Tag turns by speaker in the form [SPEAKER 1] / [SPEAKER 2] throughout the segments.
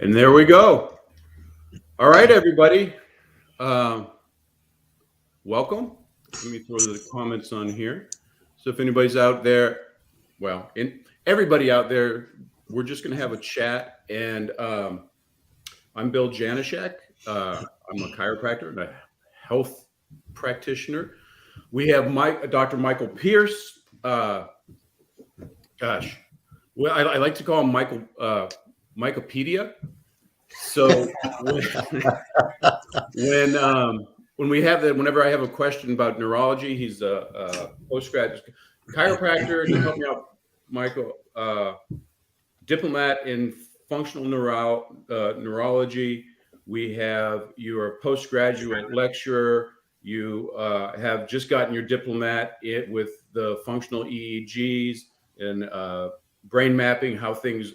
[SPEAKER 1] And there we go. All right, everybody. Welcome. Let me throw the comments on here. So if anybody's out there, everybody out there, we're just going to have a chat. And I'm Bill Janishek. I'm a chiropractor and a health practitioner. We have Dr. Michael Pierce. I like to call him Michaelpedia. So when we have that, whenever I have a question about neurology, he's a postgrad chiropractor. To help me out, Michael, diplomat in functional neurology. We have you're a postgraduate lecturer. You have just gotten your diplomat with the functional EEGs and brain mapping, how things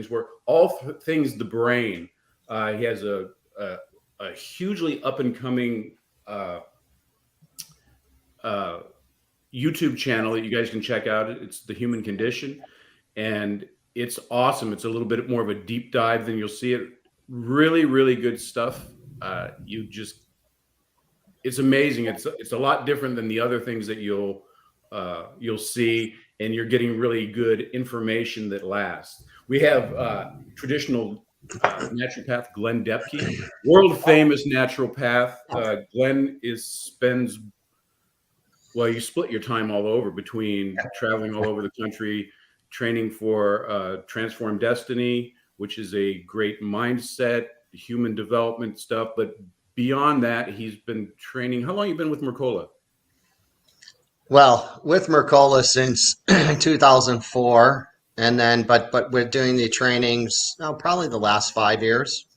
[SPEAKER 1] work, all things the brain. He has a hugely up and coming YouTube channel that you guys can check out. It's The Human Condition, and it's awesome. It's a little bit more of a deep dive than you'll see it. Really, really good stuff. It's amazing. It's a lot different than the other things that you'll see, and you're getting really good information that lasts. We have traditional naturopath Glenn Depke, world famous naturopath. Glenn you split your time all over between traveling all over the country, training for Transform Destiny, which is a great mindset, human development stuff. But beyond that, he's been training. How long have you been with Mercola?
[SPEAKER 2] Well, with Mercola since 2004. And then, but we're doing the trainings probably the last 5 years,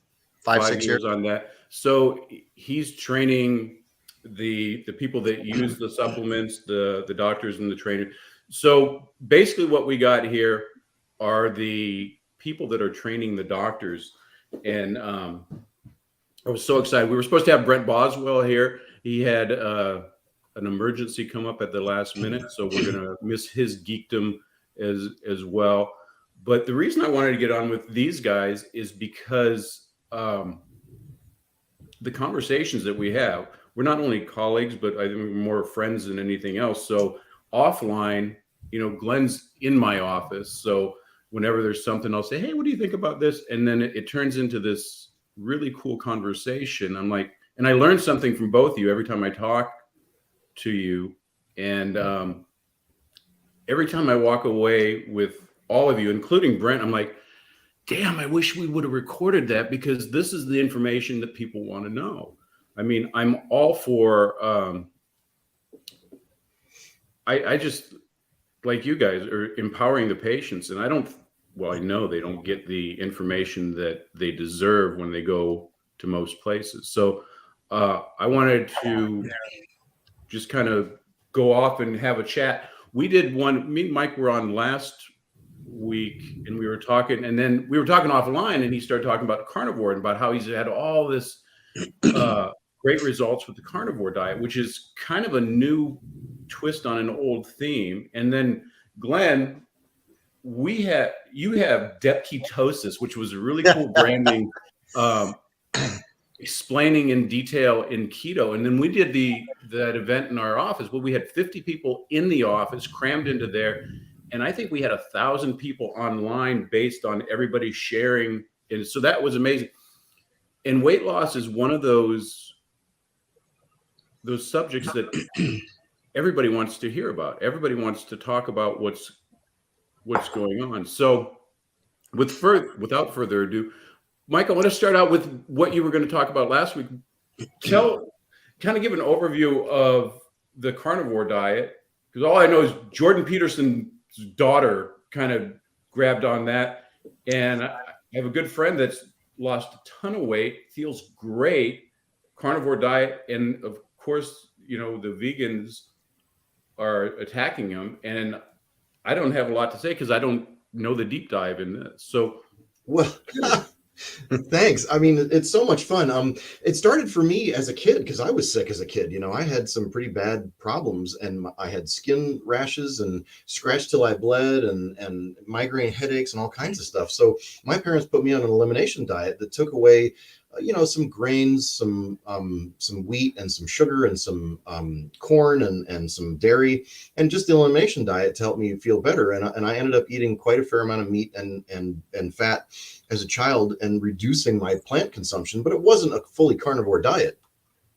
[SPEAKER 2] 6 years
[SPEAKER 1] on that. So he's training the people that use the supplements, the doctors and the trainers. So basically what we got here are the people that are training the doctors. And I was so excited. We were supposed to have Brent Boswell here. He had an emergency come up at the last minute. So we're going to miss his geekdom as well. But the reason I wanted to get on with these guys is because the conversations that we have, we're not only colleagues, but I think we're more friends than anything else. So offline, Glenn's in my office. So whenever there's something, I'll say, hey, what do you think about this? And then it turns into this really cool conversation. I'm like, and I learn something from both of you every time I talk to you. And every time I walk away with all of you, including Brent, I'm like, damn, I wish we would have recorded that, because this is the information that people want to know. I mean, I'm all for, I just, like you guys, are empowering the patients. And I know they don't get the information that they deserve when they go to most places. So I wanted to just kind of go off and have a chat. We did one, me and Mike were on last week, and we were talking, and then we were talking offline, and he started talking about carnivore and about how he's had all this great results with the carnivore diet, which is kind of a new twist on an old theme. And then Glenn, you have Depketosis, which was a really cool branding, explaining in detail in keto. And then we did that event in our office. Well, we had 50 people in the office crammed into there. And I think we had 1,000 people online based on everybody sharing. And so that was amazing. And weight loss is one of those subjects that everybody wants to hear about. Everybody wants to talk about what's going on. So without further ado, Mike, I want to start out with what you were going to talk about last week. Kind of give an overview of the carnivore diet, because all I know is Jordan Peterson's daughter kind of grabbed on that. And I have a good friend that's lost a ton of weight, feels great, carnivore diet. And of course, the vegans are attacking him. And I don't have a lot to say because I don't know the deep dive in this. So
[SPEAKER 3] Thanks. I mean, it's so much fun. It started for me as a kid because I was sick as a kid. You know, I had some pretty bad problems, and I had skin rashes and scratch till I bled, and migraine headaches and all kinds of stuff. So my parents put me on an elimination diet that took away, some grains, some wheat, and some sugar, and some corn, and some dairy, and just the elimination diet to help me feel better. And I ended up eating quite a fair amount of meat and fat as a child and reducing my plant consumption, but it wasn't a fully carnivore diet.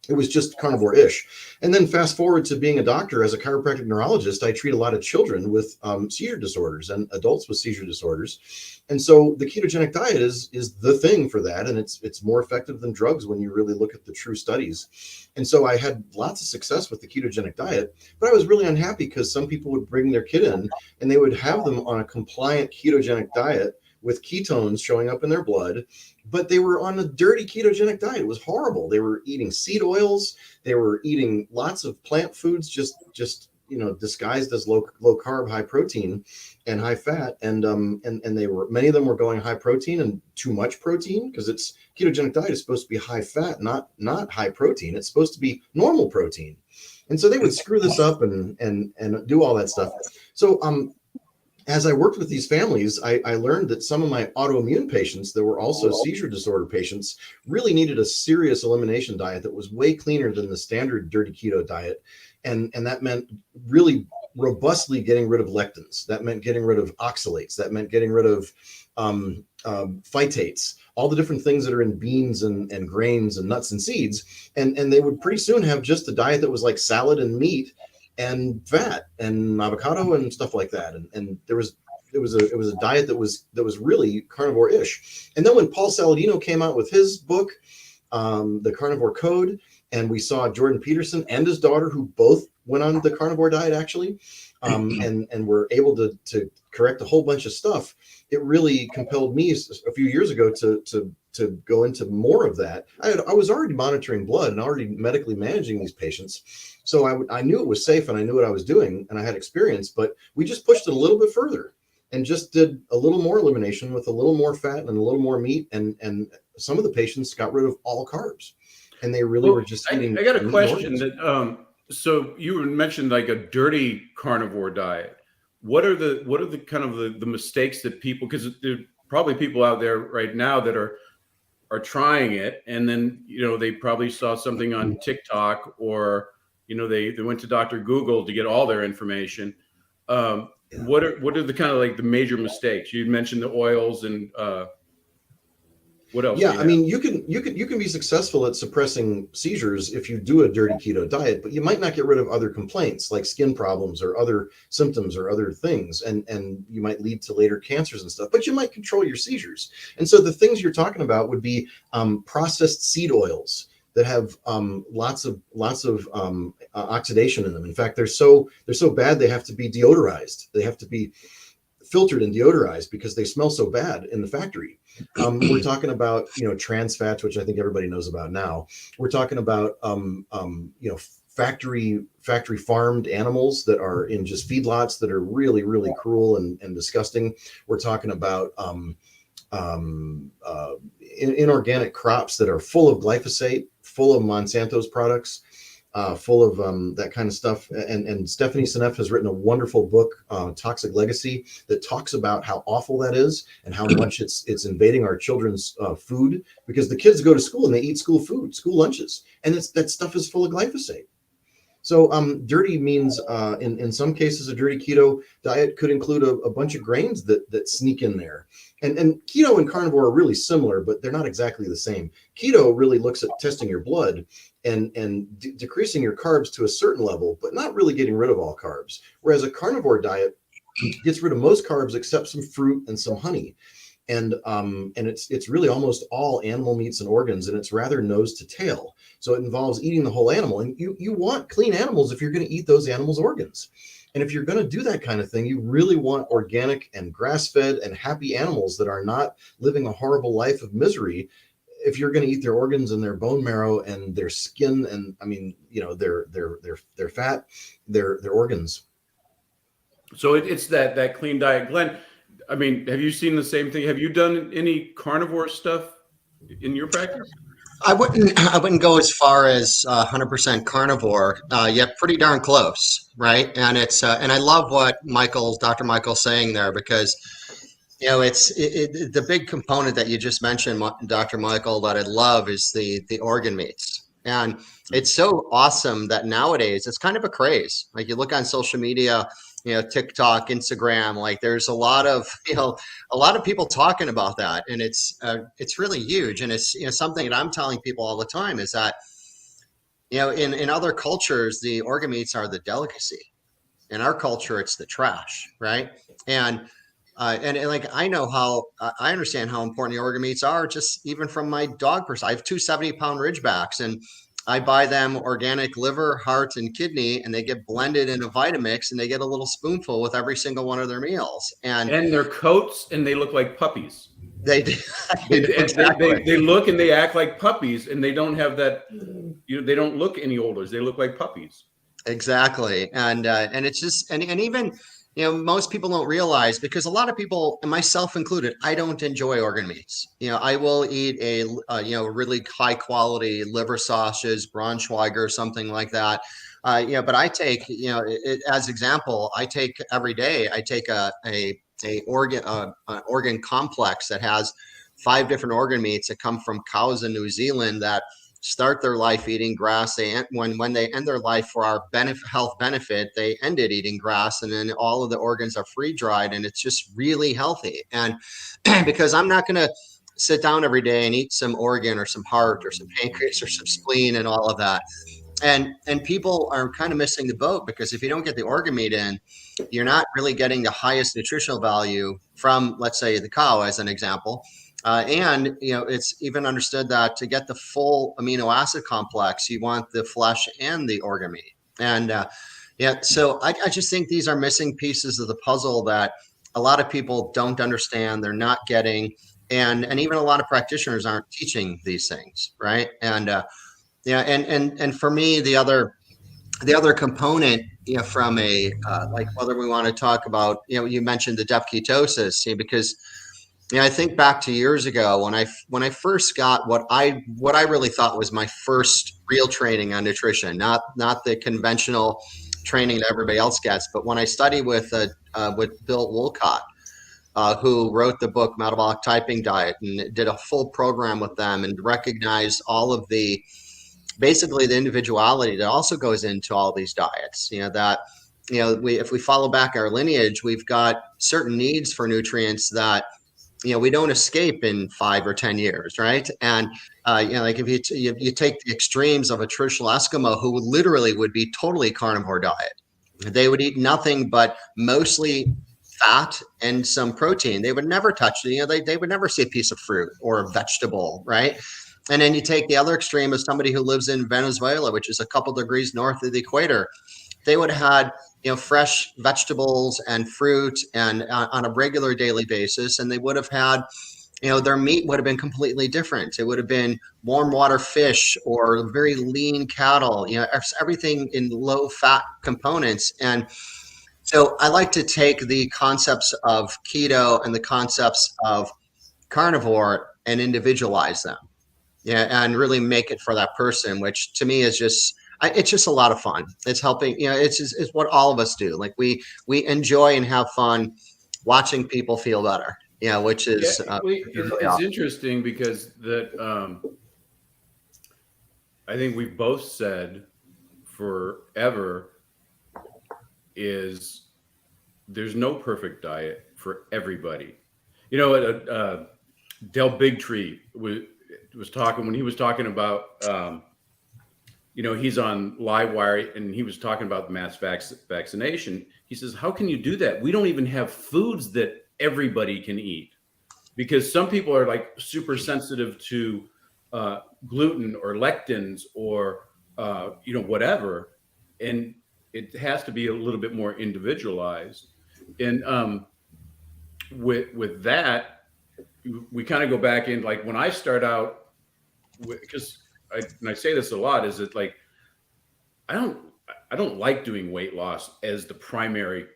[SPEAKER 3] It was just carnivore-ish. And then fast forward to being a doctor as a chiropractic neurologist, I treat a lot of children with seizure disorders and adults with seizure disorders. And so the ketogenic diet is the thing for that, and it's more effective than drugs when you really look at the true studies. And so I had lots of success with the ketogenic diet, but I was really unhappy because some people would bring their kid in and they would have them on a compliant ketogenic diet with ketones showing up in their blood, but they were on a dirty ketogenic diet. It was horrible. They were eating seed oils. They were eating lots of plant foods, just disguised as low carb, high protein, and high fat. And they were, many of them were going high protein and too much protein, because it's ketogenic diet is supposed to be high fat, not high protein. It's supposed to be normal protein. And so they would screw this up and do all that stuff. So as I worked with these families, I learned that some of my autoimmune patients that were also seizure disorder patients really needed a serious elimination diet that was way cleaner than the standard dirty keto diet. And that meant really robustly getting rid of lectins. That meant getting rid of oxalates. That meant getting rid of phytates, all the different things that are in beans and grains and nuts and seeds. And they would pretty soon have just a diet that was like salad and meat and fat and avocado and stuff like that. And it was a diet that was really carnivore-ish. And then when Paul Saladino came out with his book, The Carnivore Code, and we saw Jordan Peterson and his daughter, who both went on the carnivore diet actually, and were able to correct a whole bunch of stuff, it really compelled me a few years ago to go into more of that. I was already monitoring blood and already medically managing these patients. So I knew it was safe and I knew what I was doing and I had experience, but we just pushed it a little bit further and just did a little more elimination with a little more fat and a little more meat. And some of the patients got rid of all carbs, and they really were just eating.
[SPEAKER 1] I got a question that, so you mentioned like a dirty carnivore diet. What are the kind of the mistakes that people, because there are probably people out there right now that are trying it, and then they probably saw something on TikTok, or they went to Dr. Google to get all their information. What are the kind of like the major mistakes? You mentioned the oils, and what else?
[SPEAKER 3] Yeah, I mean, you can be successful at suppressing seizures if you do a dirty keto diet, but you might not get rid of other complaints like skin problems or other symptoms or other things, and you might lead to later cancers and stuff. But you might control your seizures. And so the things you're talking about would be processed seed oils that have lots of oxidation in them. In fact, they're so bad they have to be deodorized. They have to be filtered and deodorized because they smell so bad in the factory. We're talking about trans fats, which I think everybody knows about now. We're talking about factory farmed animals that are in just feedlots that are really, really cruel and disgusting. We're talking about inorganic crops that are full of glyphosate, full of Monsanto's products, full of that kind of stuff. And Stephanie Seneff has written a wonderful book, Toxic Legacy, that talks about how awful that is and how much it's invading our children's food, because the kids go to school and they eat school food, school lunches, and that stuff is full of glyphosate. So dirty means in some cases a dirty keto diet could include a bunch of grains that sneak in there. And keto and carnivore are really similar, but they're not exactly the same. Keto really looks at testing your blood and decreasing your carbs to a certain level, but not really getting rid of all carbs. Whereas a carnivore diet gets rid of most carbs except some fruit and some honey. And it's really almost all animal meats and organs, and it's rather nose to tail. So it involves eating the whole animal, and you want clean animals if you're going to eat those animals' organs. And if you're going to do that kind of thing, you really want organic and grass-fed and happy animals that are not living a horrible life of misery. If you're going to eat their organs and their bone marrow and their skin, and I mean, their fat, their organs.
[SPEAKER 1] So it's that clean diet, Glenn. I mean, have you seen the same thing? Have you done any carnivore stuff in your practice?
[SPEAKER 2] I wouldn't go as far as 100% carnivore, yet pretty darn close, right? And and I love what Dr. Michael's saying there, because the big component that you just mentioned, Dr. Michael, that I love is the organ meats. And it's so awesome that nowadays it's kind of a craze. Like you look on social media, TikTok, Instagram, like there's a lot of, a lot of people talking about that. And it's really huge. And it's, something that I'm telling people all the time is that, in other cultures, the organ meats are the delicacy. In our culture, it's the trash, right? And and like I understand how important the organ meats are, just even from my dog person. I have two 70-pound Ridgebacks, and I buy them organic liver, heart, and kidney, and they get blended in a Vitamix, and they get a little spoonful with every single one of their meals. And
[SPEAKER 1] And their coats, and they look like puppies.
[SPEAKER 2] they do.
[SPEAKER 1] They they look and they act like puppies, and they don't have that. They don't look any older. They look like puppies.
[SPEAKER 2] Exactly. And it's just, and even, most people don't realize, because a lot of people, and myself included, I don't enjoy organ meats. I will eat really high quality liver sausages, Braunschweiger, something like that. But I take, as example, I take every day, I take an organ complex that has 5 different organ meats that come from cows in New Zealand that start their life eating grass. When they end their life for our health benefit, they ended eating grass, and then all of the organs are free dried, and it's just really healthy. And because I'm not going to sit down every day and eat some organ or some heart or some pancreas or some spleen and all of that. And people are kind of missing the boat, because if you don't get the organ meat in, you're not really getting the highest nutritional value from, let's say, the cow, as an example. And it's even understood that to get the full amino acid complex, you want the flesh and the organ meat. And so I just think these are missing pieces of the puzzle that a lot of people don't understand. They're not getting, and even a lot of practitioners aren't teaching these things, right? And and for me, the other component, from a like, whether we want to talk about, you mentioned the depth ketosis, because I think back to years ago when I first got what I really thought was my first real training on nutrition, not the conventional training that everybody else gets, but when I studied with Bill Wolcott, who wrote the book Metabolic Typing Diet, and did a full program with them, and recognized all of basically the individuality that also goes into all these diets. If we follow back our lineage, we've got certain needs for nutrients that we don't escape in 5 or 10 years, right? And like if you take the extremes of a traditional Eskimo who literally would be totally carnivore diet, they would eat nothing but mostly fat and some protein. They would never touch they would never see a piece of fruit or a vegetable, right? And then you take the other extreme of somebody who lives in Venezuela, which is a couple degrees north of the equator. They would have had fresh vegetables and fruit and on a regular daily basis, and they would have had their meat would have been completely different. It would have been warm water fish or very lean cattle, everything in low fat components. And so I like to take the concepts of keto and the concepts of carnivore and individualize them, and really make it for that person, which to me is it's just a lot of fun. It's helping, it's what all of us do. Like we enjoy and have fun watching people feel better, which is
[SPEAKER 1] it's interesting because I think we've both said forever is there's no perfect diet for everybody. Del Bigtree was talking when he was talking about he's on Livewire, and he was talking about the mass vaccination. He says, how can you do that? We don't even have foods that everybody can eat, because some people are like super sensitive to gluten or lectins or whatever, and it has to be a little bit more individualized. And with that, we kind of go back in, like when I start out, because and I say this a lot, is that like I don't like doing weight loss as the primary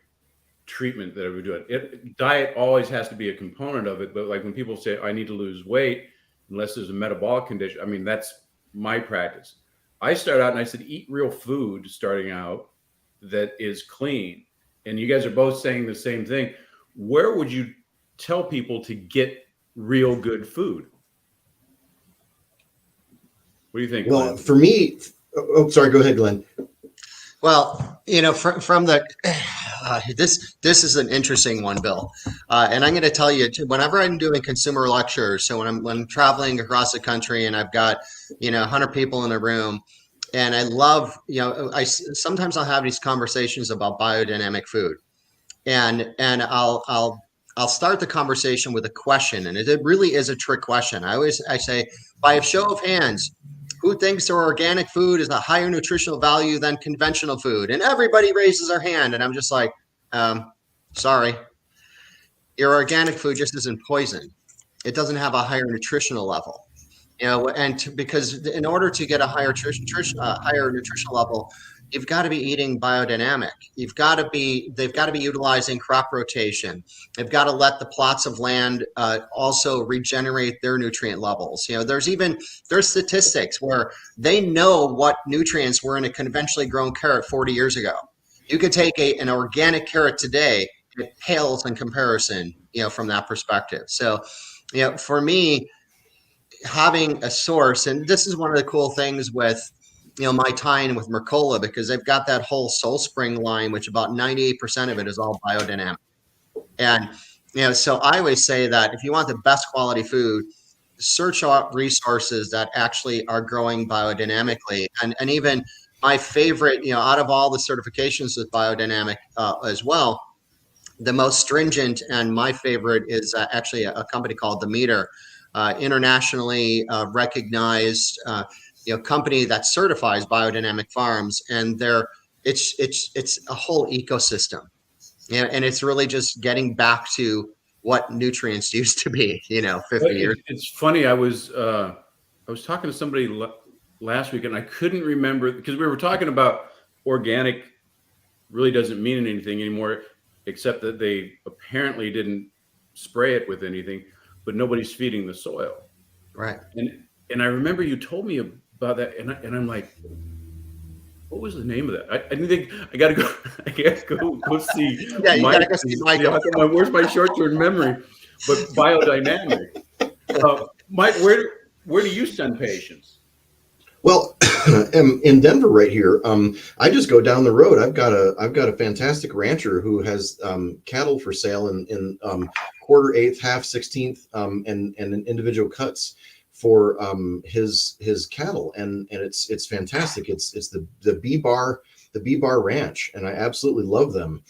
[SPEAKER 1] treatment that I would do. Diet always has to be a component of it, but like when people say I need to lose weight, unless there's a metabolic condition, I mean, that's my practice. I start out and I said, eat real food starting out that is clean. And you guys are both saying the same thing. Where would you tell people to get real good food? What do you think,
[SPEAKER 3] Well,
[SPEAKER 1] Glenn?
[SPEAKER 3] for me, oh, sorry, go ahead, Glenn.
[SPEAKER 2] Well, from the this is an interesting one, Bill, and I'm going to tell you whenever I'm doing consumer lectures. So when I'm traveling across the country and I've got 100 people in a room, and I love sometimes I'll have these conversations about biodynamic food, and I'll start the conversation with a question, and it really is a trick question. I say, by a show of hands, who thinks their organic food is a higher nutritional value than conventional food? And everybody raises their hand. And I'm just like, sorry, your organic food just isn't poison. It doesn't have a higher nutritional level, because in order to get a higher nutritional level, you've got to be eating biodynamic. They've got to be utilizing crop rotation. They've got to let the plots of land also regenerate their nutrient levels. There's statistics where they know what nutrients were in a conventionally grown carrot 40 years ago. You could take an organic carrot today, and it pales in comparison, from that perspective. So, for me, having a source, and this is one of the cool things with my tie-in with Mercola, because they've got that whole Soul Spring line, which about 98% of it is all biodynamic. And so I always say that if you want the best quality food, search out resources that actually are growing biodynamically. And even my favorite, out of all the certifications with biodynamic as well, the most stringent and my favorite is actually a company called Demeter, internationally recognized company that certifies biodynamic farms, and it's a whole ecosystem, and it's really just getting back to what nutrients used to be, 50 years.
[SPEAKER 1] It's funny. I was talking to somebody last week, and I couldn't remember, because we were talking about organic really doesn't mean anything anymore, except that they apparently didn't spray it with anything, but nobody's feeding the soil.
[SPEAKER 2] Right.
[SPEAKER 1] And I remember you told me about that, and I'm like, what was the name of that? I didn't think. I gotta go see.
[SPEAKER 2] Yeah, you gotta go see Michael.
[SPEAKER 1] Where's my short-term memory? But biodynamic. Mike, where do you send patients?
[SPEAKER 3] Well, in Denver right here, I just go down the road. I've got a fantastic rancher who has cattle for sale in quarter, eighth, half, 16th, and in individual cuts for his cattle, and it's fantastic. It's the B Bar Ranch, and I absolutely love them.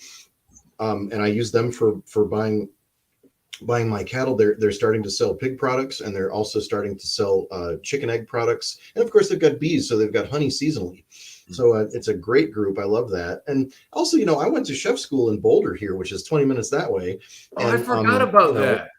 [SPEAKER 3] And I use them for buying my cattle. They're starting to sell pig products, and they're also starting to sell chicken egg products, and of course they've got bees, so they've got honey seasonally. So it's a great group. I love that. And also, I went to chef school in Boulder here, which is 20 minutes that way.
[SPEAKER 1] Oh,
[SPEAKER 3] and,
[SPEAKER 1] I forgot about that.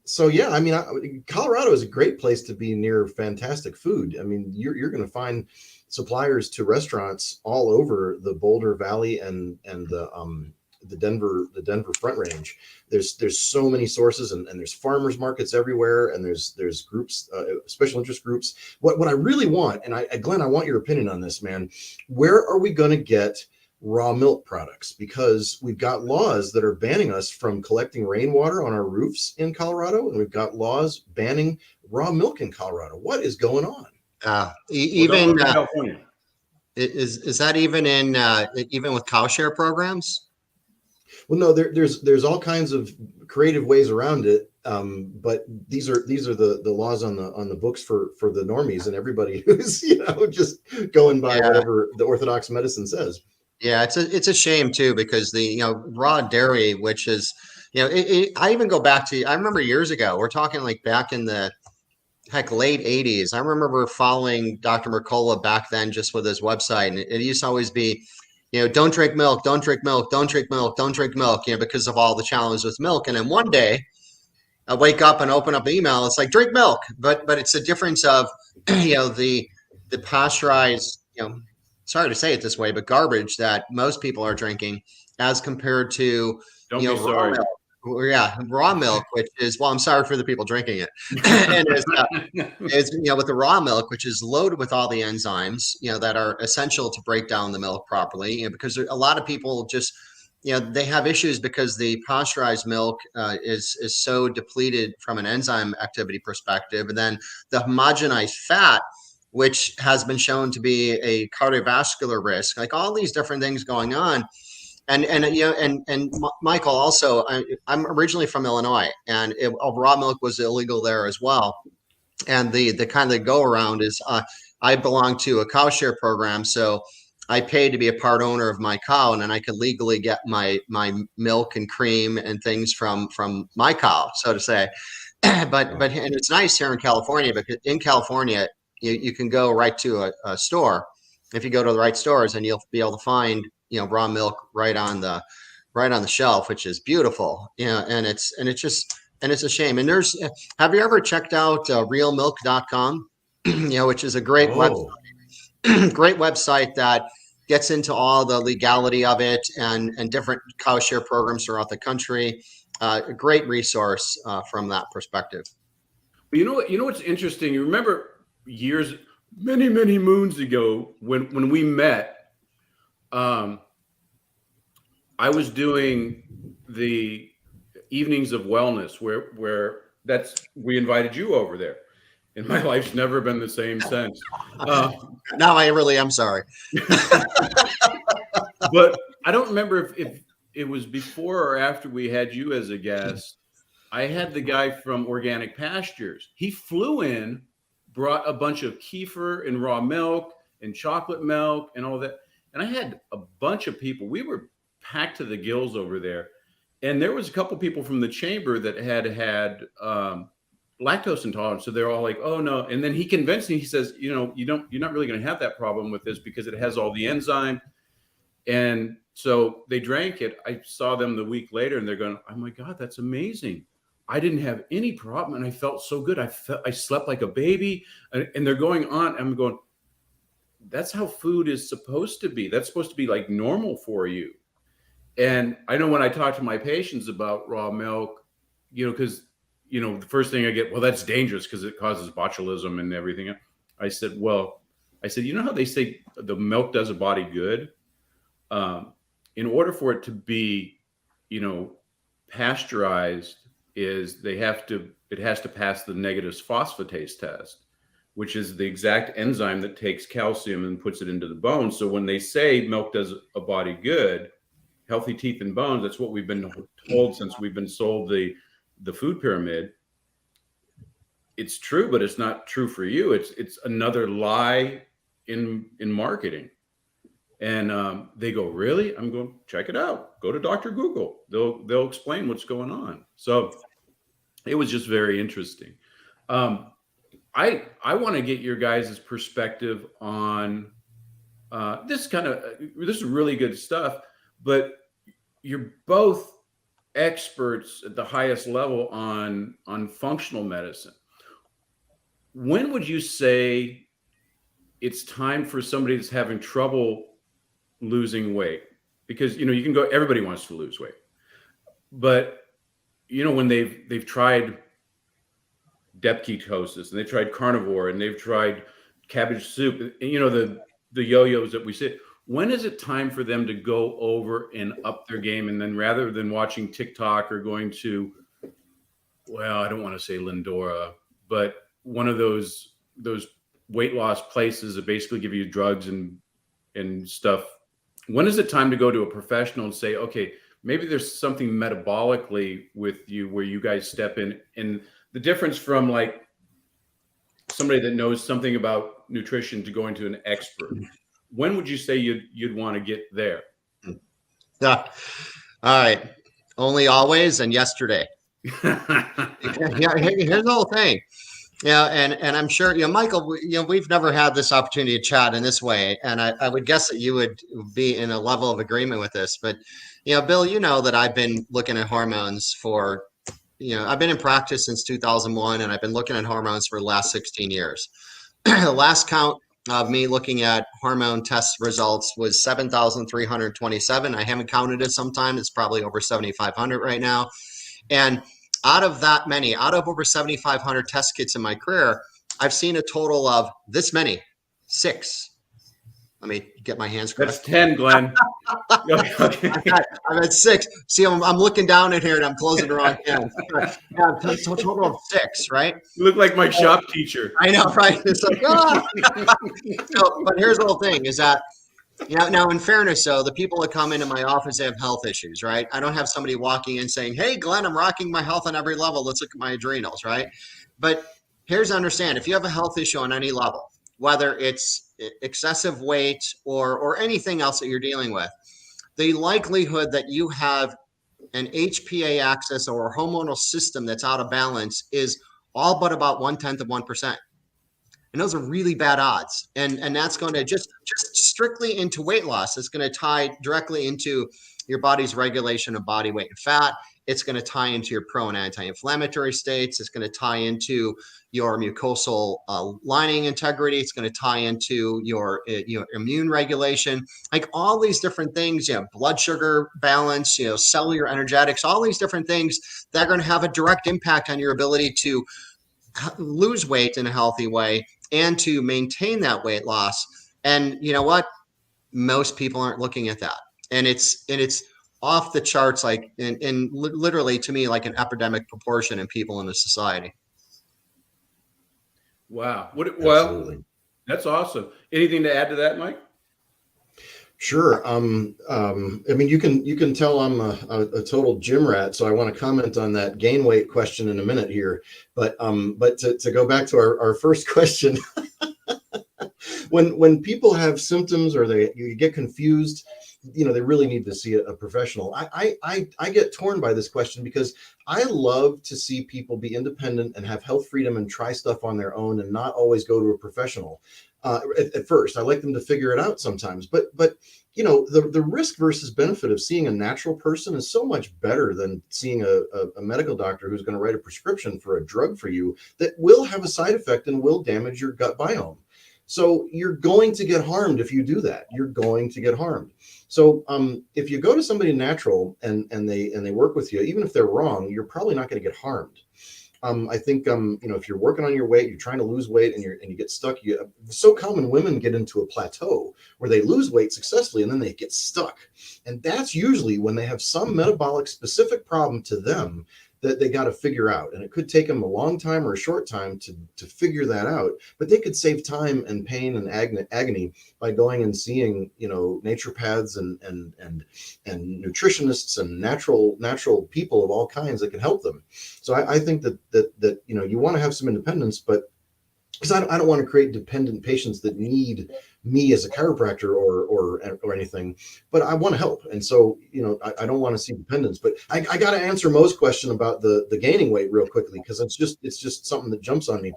[SPEAKER 3] So yeah, I mean, Colorado is a great place to be near fantastic food. I mean, you're going to find suppliers to restaurants all over the Boulder Valley and the Denver Front Range. There's so many sources, and there's farmers markets everywhere, and there's groups, special interest groups. What I really want, and Glenn, I want your opinion on this, man. Where are we going to get raw milk products? Because we've got laws that are banning us from collecting rainwater on our roofs in Colorado, and we've got laws banning raw milk in Colorado. What is going on?
[SPEAKER 2] Even
[SPEAKER 1] California.
[SPEAKER 2] Is that even even with cow share programs?
[SPEAKER 3] Well, no, there's all kinds of creative ways around it, but these are the laws on the books for the normies and everybody who's just going by whatever the orthodox medicine says. Yeah,
[SPEAKER 2] it's a shame too, because the raw dairy, which is I even go back to, I remember years ago, we're talking like back in the late 80s. I remember following Dr. Mercola back then, just with his website, and it used to always be, don't drink milk, don't drink milk, don't drink milk, don't drink milk, because of all the challenges with milk. And then one day I wake up and open up the email, it's like, drink milk, but it's a difference of the pasteurized, sorry to say it this way, but garbage that most people are drinking, as compared to,
[SPEAKER 1] Don't be
[SPEAKER 2] raw
[SPEAKER 1] sorry.
[SPEAKER 2] milk. Yeah, raw milk, which is, well, I'm sorry for the people drinking it. And is, with the raw milk, which is loaded with all the enzymes, that are essential to break down the milk properly. Because a lot of people just, they have issues because the pasteurized milk is so depleted from an enzyme activity perspective, and then the homogenized fat, which has been shown to be a cardiovascular risk, like all these different things going on. And Michael, also, I'm originally from Illinois, and raw milk was illegal there as well. And the kind of go around is, I belong to a cow share program, so I paid to be a part owner of my cow, and then I could legally get my milk and cream and things from my cow, so to say. But and it's nice here in California, because in California you can go right to a store. If you go to the right stores, and you'll be able to find raw milk right on the shelf, which is beautiful. And it's just, and it's a shame. And have you ever checked out realmilk.com? Which is a great
[SPEAKER 3] Oh,
[SPEAKER 2] great website that gets into all the legality of it, and different cow share programs throughout the country. A great resource from that perspective.
[SPEAKER 1] But what's interesting? You remember years, many, many moons ago, when we met, I was doing the evenings of wellness, where we invited you over there, and my life's never been the same since.
[SPEAKER 2] Now I really am sorry.
[SPEAKER 1] But I don't remember if it was before or after we had you as a guest. I had the guy from Organic Pastures. He flew in, brought a bunch of kefir and raw milk and chocolate milk and all that. And I had a bunch of people. We were packed to the gills over there. And there was a couple people from the chamber that had lactose intolerance. So they're all like, oh no. And then he convinced me, he says, you're not really going to have that problem with this because it has all the enzyme. And so they drank it. I saw them the week later, and they're going, oh my God, that's amazing. I didn't have any problem, and I felt so good. I slept like a baby, and they're going on. I'm going, that's how food is supposed to be. That's supposed to be like normal for you. And I know when I talk to my patients about raw milk, because, the first thing I get, well, that's dangerous because it causes botulism and everything. I said, you know how they say the milk does a body good? In order for it to be, pasteurized, it has to pass the negative phosphatase test, which is the exact enzyme that takes calcium and puts it into the bone. So when they say milk does a body good, healthy teeth and bones, that's what we've been told since we've been sold the food pyramid. It's true, but it's not true for you. It's another lie in marketing. And they go, really? I'm going, check it out. Go to Dr. Google. They'll explain what's going on. So it was just very interesting. I want to get your guys' perspective on this is really good stuff, but you're both experts at the highest level on functional medicine. When would you say it's time for somebody that's having trouble losing weight? Because you can go, everybody wants to lose weight, but when they've tried depth ketosis, and they tried carnivore, and they've tried cabbage soup, and the yo-yos that we see, when is it time for them to go over and up their game? And then rather than watching TikTok or going to, well, I don't want to say Lindora, but one of those weight loss places that basically give you drugs and stuff, when is it time to go to a professional and say, okay, maybe there's something metabolically with you where you guys step in? And the difference from like somebody that knows something about nutrition to going to an expert, when would you say you'd want to get there?
[SPEAKER 2] Yeah. All right. Only always and yesterday. Yeah, here's the whole thing. Yeah, and I'm sure, Michael, we've never had this opportunity to chat in this way, and I would guess that you would be in a level of agreement with this. But, Bill, that I've been looking at hormones for, I've been in practice since 2001, and I've been looking at hormones for the last 16 years. The last count of me looking at hormone test results was 7,327. I haven't counted it sometime. It's probably over 7,500 right now. And out of that many, out of over 7,500 test kits in my career, I've seen a total of this many, 6. Let me get my hands correct.
[SPEAKER 1] That's 10, Glenn. Okay.
[SPEAKER 2] I'm at 6. See, I'm looking down in here and I'm closing the wrong hand. Yeah, so a total of 6, right?
[SPEAKER 1] You look like my shop teacher.
[SPEAKER 2] I know, right? It's like, ah. So, but here's the whole thing is that, now in fairness, though, the people that come into my office have health issues, right? I don't have somebody walking in saying, hey, Glenn, I'm rocking my health on every level. Let's look at my adrenals, right? But here's to understand, if you have a health issue on any level, whether it's excessive weight or anything else that you're dealing with, the likelihood that you have an HPA axis or a hormonal system that's out of balance is all but about 0.1%. And those are really bad odds. And that's going to just strictly into weight loss. It's going to tie directly into your body's regulation of body weight and fat. It's going to tie into your pro and anti-inflammatory states. It's going to tie into your mucosal lining integrity. It's going to tie into your immune regulation, like all these different things, blood sugar balance, cellular energetics, all these different things that are going to have a direct impact on your ability to lose weight in a healthy way and to maintain that weight loss. And you know what? Most people aren't looking at that. And it's off the charts, like in literally to me, like an epidemic proportion in people in the society.
[SPEAKER 1] Wow.
[SPEAKER 3] Absolutely.
[SPEAKER 1] Well, that's awesome. Anything to add to that, Mike?
[SPEAKER 3] Sure. I mean, you can tell I'm a total gym rat, so I want to comment on that gain weight question in a minute here. But to go back to our first question, when people have symptoms or you get confused, they really need to see a professional. I get torn by this question because I love to see people be independent and have health freedom and try stuff on their own and not always go to a professional. At first, I like them to figure it out sometimes, but the risk versus benefit of seeing a natural person is so much better than seeing a medical doctor who's going to write a prescription for a drug for you that will have a side effect and will damage your gut biome. So you're going to get harmed if you do that. You're going to get harmed. So if you go to somebody natural and they work with you, even if they're wrong, you're probably not going to get harmed. I think if you're working on your weight, you're trying to lose weight, and you get stuck. It's so common women get into a plateau where they lose weight successfully and then they get stuck, and that's usually when they have some metabolic specific problem to them that they got to figure out. And it could take them a long time or a short time to figure that out, but they could save time and pain and agony by going and seeing, naturopaths and nutritionists and natural people of all kinds that can help them. So I think that you want to have some independence, but because I don't want to create dependent patients that need me as a chiropractor or anything, but I want to help. And so, I don't want to see dependence, but I got to answer Mo's question about the gaining weight real quickly, because it's just something that jumps on me.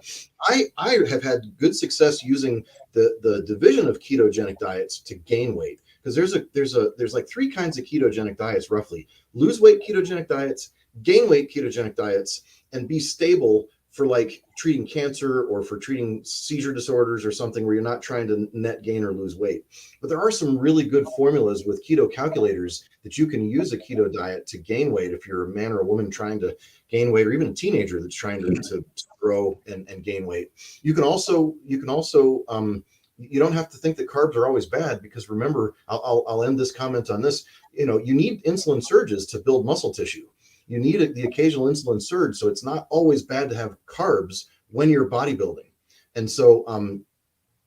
[SPEAKER 3] I have had good success using the division of ketogenic diets to gain weight, because there's like 3 kinds of ketogenic diets roughly: lose weight ketogenic diets, gain weight ketogenic diets, and be stable for like treating cancer or for treating seizure disorders or something where you're not trying to net gain or lose weight. But there are some really good formulas with keto calculators that you can use a keto diet to gain weight if you're a man or a woman trying to gain weight, or even a teenager that's trying to grow and gain weight. You can also you don't have to think that carbs are always bad, because remember, I'll end this comment on this. You need insulin surges to build muscle tissue. You need the occasional insulin surge, so it's not always bad to have carbs when you're bodybuilding. And so,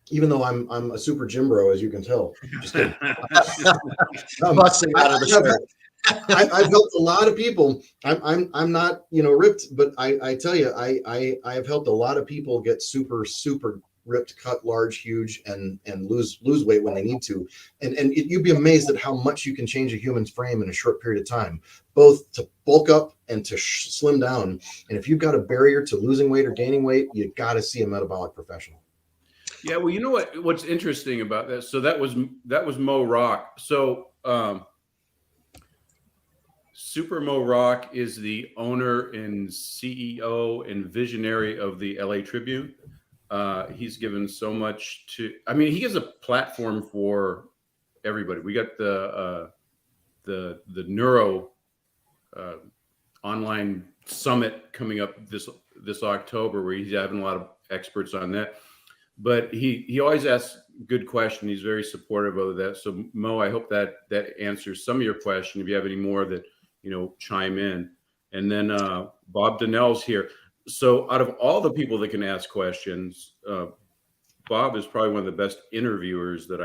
[SPEAKER 3] even though I'm a super gym bro, as you can tell, just kidding.
[SPEAKER 2] Busting out of the shirt.
[SPEAKER 3] I've helped a lot of people. I'm not ripped, but I tell you, I have helped a lot of people get super ripped, cut large, huge, and lose weight when they need to. And you'd be amazed at how much you can change a human's frame in a short period of time, both to bulk up and to slim down. And if you've got a barrier to losing weight or gaining weight, you got to see a metabolic professional.
[SPEAKER 1] Yeah, well, you know what's interesting about that? So that was Mo Rock. So Super Mo Rock is the owner and CEO and visionary of the LA Tribune. He's given so much to. I mean, he gives a platform for everybody. We got the neuro online summit coming up this October, where he's having a lot of experts on that. But he always asks good questions. He's very supportive of that. So Mo, I hope that answers some of your question. If you have any more that chime in. And then Bob Donnell's here. So out of all the people that can ask questions, Bob is probably one of the best interviewers that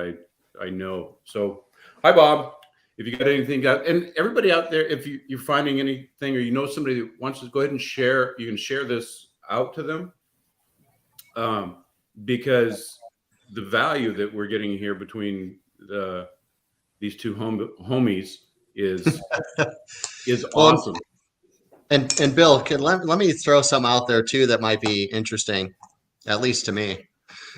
[SPEAKER 1] I know. So hi, Bob. If you got anything out, and everybody out there, if you're finding anything, or somebody that wants to go ahead and share, you can share this out to them, because the value that we're getting here between these two homies is awesome.
[SPEAKER 2] And Bill, let me throw some out there too that might be interesting, at least to me.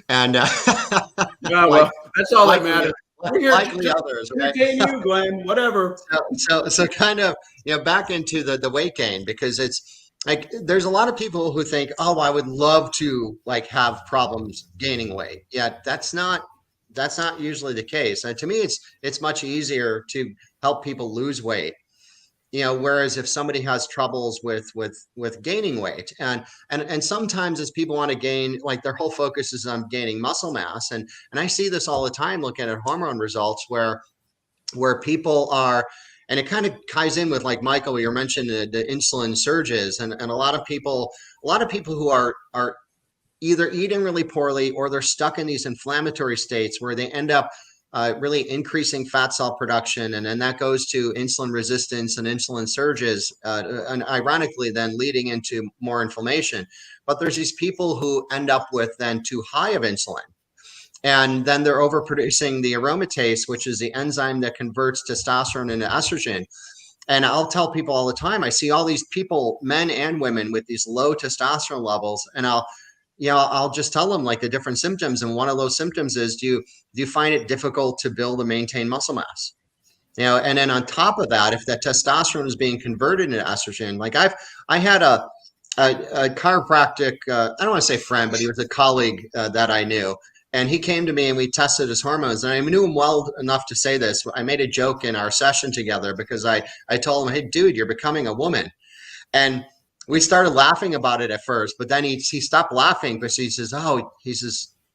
[SPEAKER 2] And
[SPEAKER 1] yeah, well, that's all that matters.
[SPEAKER 2] Likely others, right?
[SPEAKER 1] You, Glenn, whatever.
[SPEAKER 2] So kind of, back into the weight gain, because it's like there's a lot of people who think, oh, I would love to like have problems gaining weight. Yeah, that's not usually the case. And to me, it's much easier to help people lose weight. Whereas if somebody has troubles with gaining weight, and sometimes as people want to gain, like their whole focus is on gaining muscle mass, and I see this all the time looking at hormone results where people are, and it kind of ties in with, like Michael, you mentioned the insulin surges, and a lot of people who are either eating really poorly, or they're stuck in these inflammatory states where they end up really increasing fat cell production, and then that goes to insulin resistance and insulin surges, and ironically then leading into more inflammation. But there's these people who end up with then too high of insulin, and then they're overproducing the aromatase, which is the enzyme that converts testosterone into estrogen. And I'll tell people all the time, I see all these people, men and women, with these low testosterone levels, and I'll just tell them like the different symptoms. And one of those symptoms is, do you find it difficult to build and maintain muscle mass? And then on top of that, if that testosterone is being converted into estrogen, like I had a chiropractic, I don't want to say friend, but he was a colleague that I knew. And he came to me and we tested his hormones. And I knew him well enough to say this. I made a joke in our session together because I told him, hey, dude, you're becoming a woman. And we started laughing about it at first, but then he stopped laughing because he says,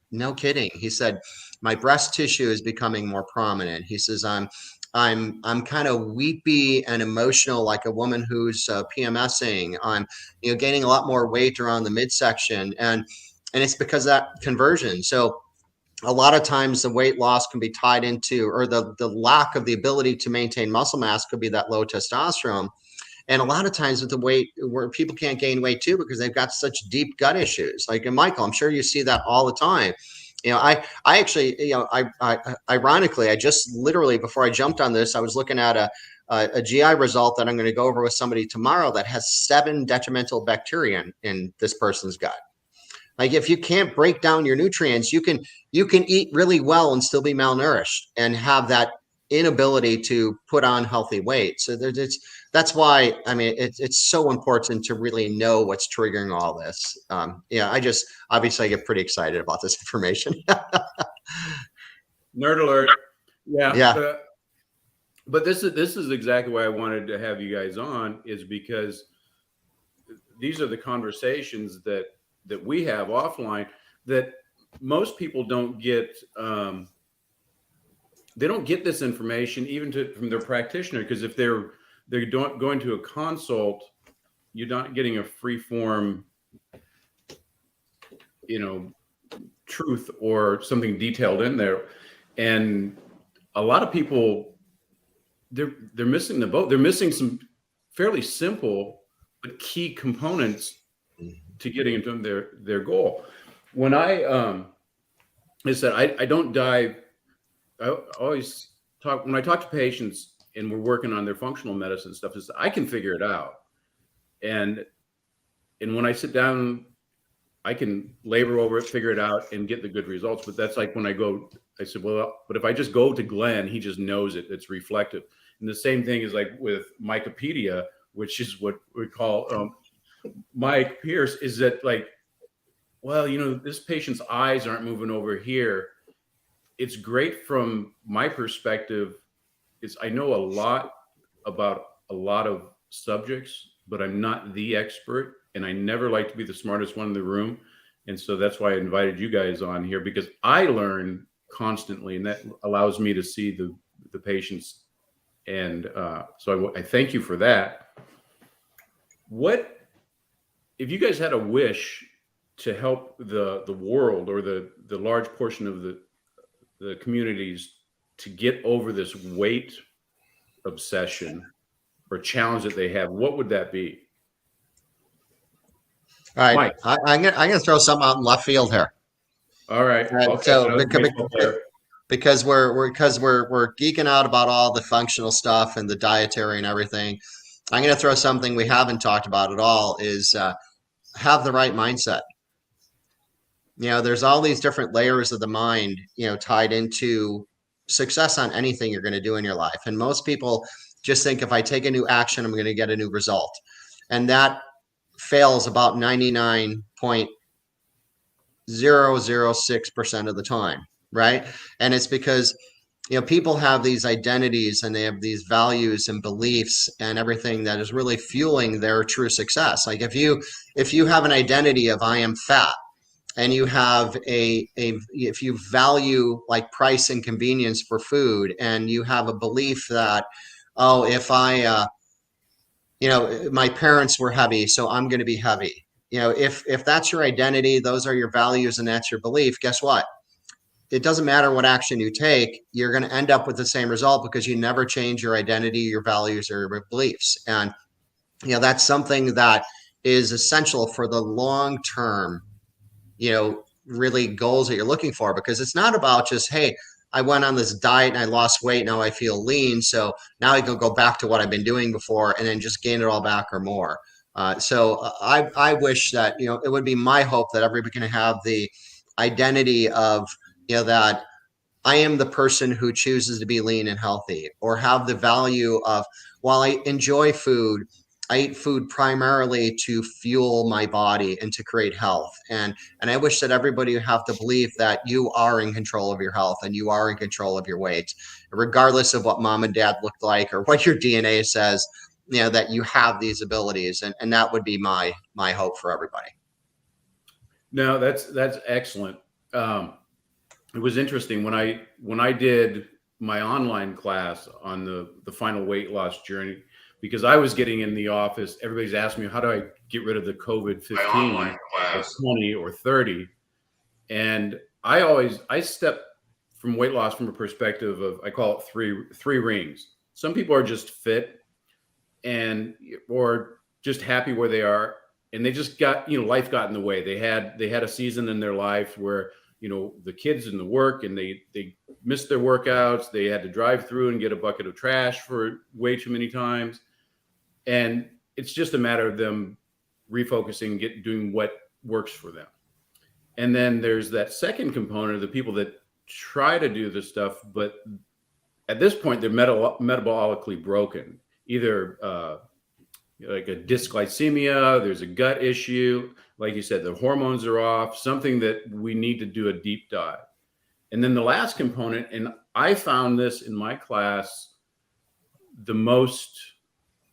[SPEAKER 2] no kidding. He said, my breast tissue is becoming more prominent. He says, I'm kind of weepy and emotional, like a woman who's PMSing. I'm, gaining a lot more weight around the midsection, and it's because of that conversion. So a lot of times the weight loss can be tied into, or the lack of the ability to maintain muscle mass could be that low testosterone. And a lot of times with the weight, where people can't gain weight too, because they've got such deep gut issues. Like, and Michael, I'm sure you see that all the time. I actually, ironically, I just literally, before I jumped on this, I was looking at a GI result that I'm going to go over with somebody tomorrow that has 7 detrimental bacteria in this person's gut. Like, if you can't break down your nutrients, you can eat really well and still be malnourished and have that inability to put on healthy weight. So that's why, I mean, it's so important to really know what's triggering all this. Obviously I get pretty excited about this information.
[SPEAKER 1] Nerd alert.
[SPEAKER 2] Yeah.
[SPEAKER 1] But this is exactly why I wanted to have you guys on, is because these are the conversations that we have offline that most people don't get. They don't get this information even from their practitioner, because if they're going to a consult, you're not getting a free form, truth or something detailed in there. And a lot of people, they're missing the boat. They're missing some fairly simple but key components to getting into their goal. When I said I don't dive. I always talk, when I talk to patients and we're working on their functional medicine stuff, is I can figure it out. And when I sit down, I can labor over it, figure it out, and get the good results. But that's like when I said, well, but if I just go to Glenn, he just knows it. It's reflective. And the same thing is like with Mycopedia, which is what we call Mike Pierce, is that like well, this patient's eyes aren't moving over here. It's great from my perspective. I know a lot about a lot of subjects, but I'm not the expert, and I never like to be the smartest one in the room. And so that's why I invited you guys on here, because I learn constantly, and that allows me to see the patients. And so I thank you for that. What if you guys had a wish to help the world, or the large portion of the communities, to get over this weight obsession or challenge that they have, what would that be?
[SPEAKER 2] All right,
[SPEAKER 1] Mike.
[SPEAKER 2] I'm gonna throw something out in left field here.
[SPEAKER 1] All right.
[SPEAKER 2] And
[SPEAKER 1] I'll catch
[SPEAKER 2] so
[SPEAKER 1] another baseball player.
[SPEAKER 2] because we're geeking out about all the functional stuff and the dietary and everything, I'm gonna throw something we haven't talked about at all is have the right mindset. There's all these different layers of the mind, tied into success on anything you're going to do in your life. And most people just think if I take a new action, I'm going to get a new result. And that fails about 99.006% of the time, right? And it's because people have these identities and they have these values and beliefs and everything that is really fueling their true success. Like if you have an identity of I am fat, and you have if you value like price and convenience for food, and you have a belief that, oh, if I my parents were heavy, so I'm going to be heavy. If that's your identity, those are your values, and that's your belief, guess what? It doesn't matter what action you take, you're going to end up with the same result, because you never change your identity, your values, or your beliefs. And that's something that is essential for the long term really goals that you're looking for, because it's not about just, hey, I went on this diet and I lost weight, now I feel lean, so now I can go back to what I've been doing before and then just gain it all back or more. I wish that it would be my hope that everybody can have the identity of that I am the person who chooses to be lean and healthy, or have the value of, while I enjoy food, I eat food primarily to fuel my body and to create health. And I wish that everybody would have to believe that you are in control of your health and you are in control of your weight, regardless of what mom and dad looked like or what your DNA says, that you have these abilities. And that would be my hope for everybody.
[SPEAKER 1] No, that's excellent. It was interesting when I did my online class on the final weight loss journey, because I was getting in the office. Everybody's asking me, how do I get rid of the COVID-15 or 20 or 30? And I step from weight loss from a perspective of, I call it three rings. Some people are just fit or just happy where they are, and they just got, life got in the way. They had a season in their life where the kids and the work, and they missed their workouts. They had to drive through and get a bucket of trash for way too many times. And it's just a matter of them refocusing, doing what works for them. And then there's that second component of the people that try to do this stuff, but at this point they're metabolically broken, either like a dysglycemia, there's a gut issue, like you said, the hormones are off, something that we need to do a deep dive. And then the last component, and I found this in my class the most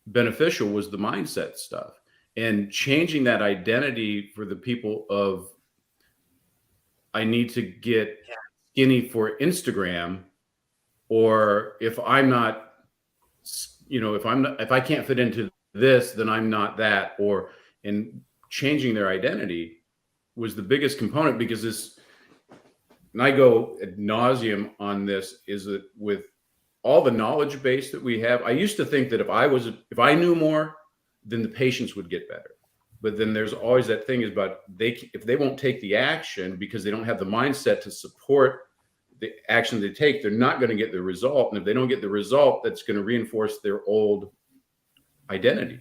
[SPEAKER 1] beneficial, was the mindset stuff, and changing that identity for the people of, I need to get skinny for Instagram, or if I'm not, if I can't fit into this, then I'm not that, and changing their identity was the biggest component, because this, and I go ad nauseum on this, is that with all the knowledge base that we have, I used to think that if I knew more, then the patients would get better. But then there's always that thing is about if they won't take the action because they don't have the mindset to support the action they take, they're not going to get the result. And if they don't get the result, that's going to reinforce their old identity.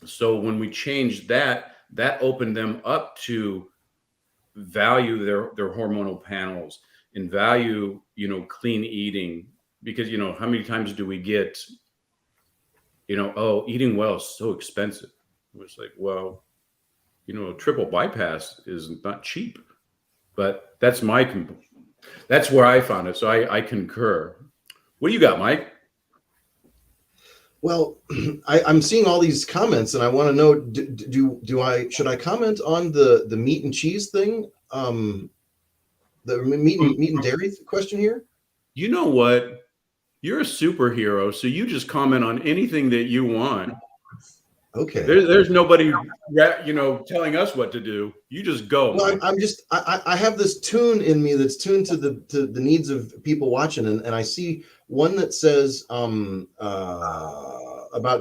[SPEAKER 1] So when we changed that opened them up to value their hormonal panels and value, clean eating, because, how many times do we get, oh, eating well is so expensive. It was like, well, a triple bypass is not cheap, but that's that's where I found it. So I concur. What do you got, Mike?
[SPEAKER 3] Well, I'm seeing all these comments, and I want to know: should I comment on the meat and cheese thing? The meat and dairy question here.
[SPEAKER 1] You know what? You're a superhero, so you just comment on anything that you want.
[SPEAKER 3] Okay.
[SPEAKER 1] There's nobody, telling us what to do. You just go.
[SPEAKER 3] Well, I have this tune in me that's tuned to the needs of people watching, and I see one that says about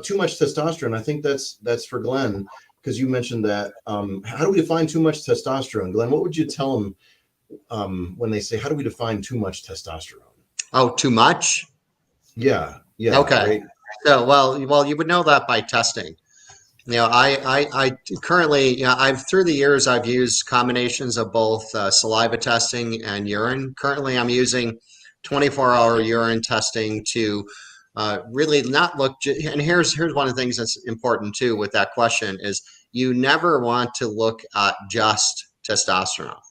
[SPEAKER 3] too much testosterone. I think that's for Glenn, because you mentioned that. How do we define too much testosterone, Glenn? What would you tell them when they say, how do we define too much testosterone?
[SPEAKER 2] Oh, too much?
[SPEAKER 3] Yeah.
[SPEAKER 2] Okay.
[SPEAKER 3] Right.
[SPEAKER 2] So, well, you would know that by testing. I currently, through the years, I've used combinations of both saliva testing and urine. Currently, I'm using 24-hour urine testing to really not look. And here's one of the things that's important too with that question is you never want to look at just testosterone,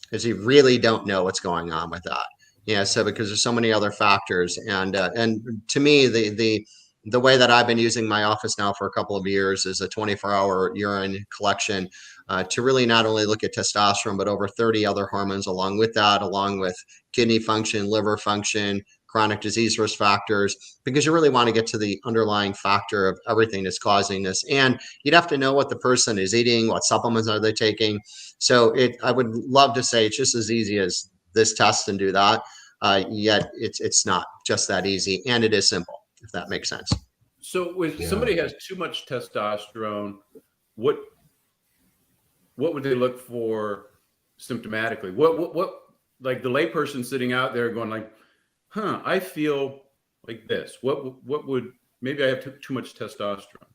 [SPEAKER 2] because you really don't know what's going on with that. Yeah, so because there's so many other factors, and to me, the way that I've been using my office now for a couple of years is a 24-hour urine collection to really not only look at testosterone, but over 30 other hormones along with that, along with kidney function, liver function, chronic disease risk factors, because you really want to get to the underlying factor of everything that's causing this. And you'd have to know what the person is eating, what supplements are they taking. So I would love to say it's just as easy as this test and do that. Yet it's not just that easy, and it is simple, if that makes sense.
[SPEAKER 1] So when somebody has too much testosterone, what would they look for symptomatically? What like the layperson sitting out there going like, I feel like this. What would, maybe I have too much testosterone?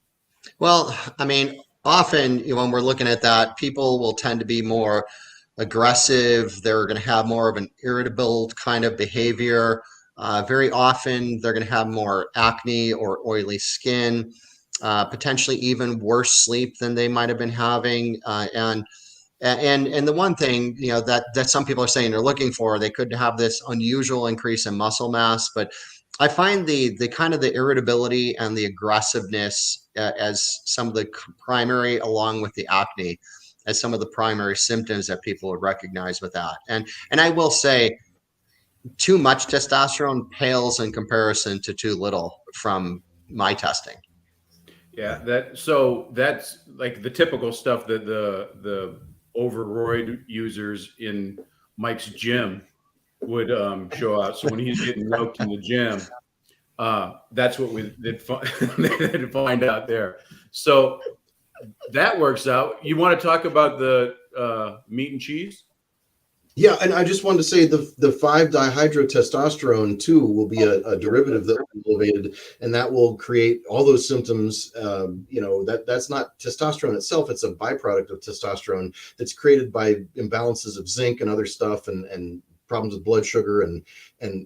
[SPEAKER 2] Well, I mean, often when we're looking at that, people will tend to be more aggressive. They're going to have more of an irritable kind of behavior. Very often, they're going to have more acne or oily skin, potentially even worse sleep than they might have been having. And the one thing that some people are saying they're looking for, they could have this unusual increase in muscle mass, but I find the kind of the irritability and the aggressiveness as some of the primary, along with the acne, as some of the primary symptoms that people would recognize with that. And I will say, too much testosterone pales in comparison to too little from my testing.
[SPEAKER 1] Yeah, that's like the typical stuff that the overroid users in Mike's gym would show out. So when he's getting roped in the gym, that's what they'd find out there. So that works out. You want to talk about the meat and cheese?
[SPEAKER 3] Yeah, and I just wanted to say the 5-dihydrotestosterone too will be a derivative that will be elevated, and that will create all those symptoms. That's not testosterone itself; it's a byproduct of testosterone that's created by imbalances of zinc and other stuff, and problems with blood sugar and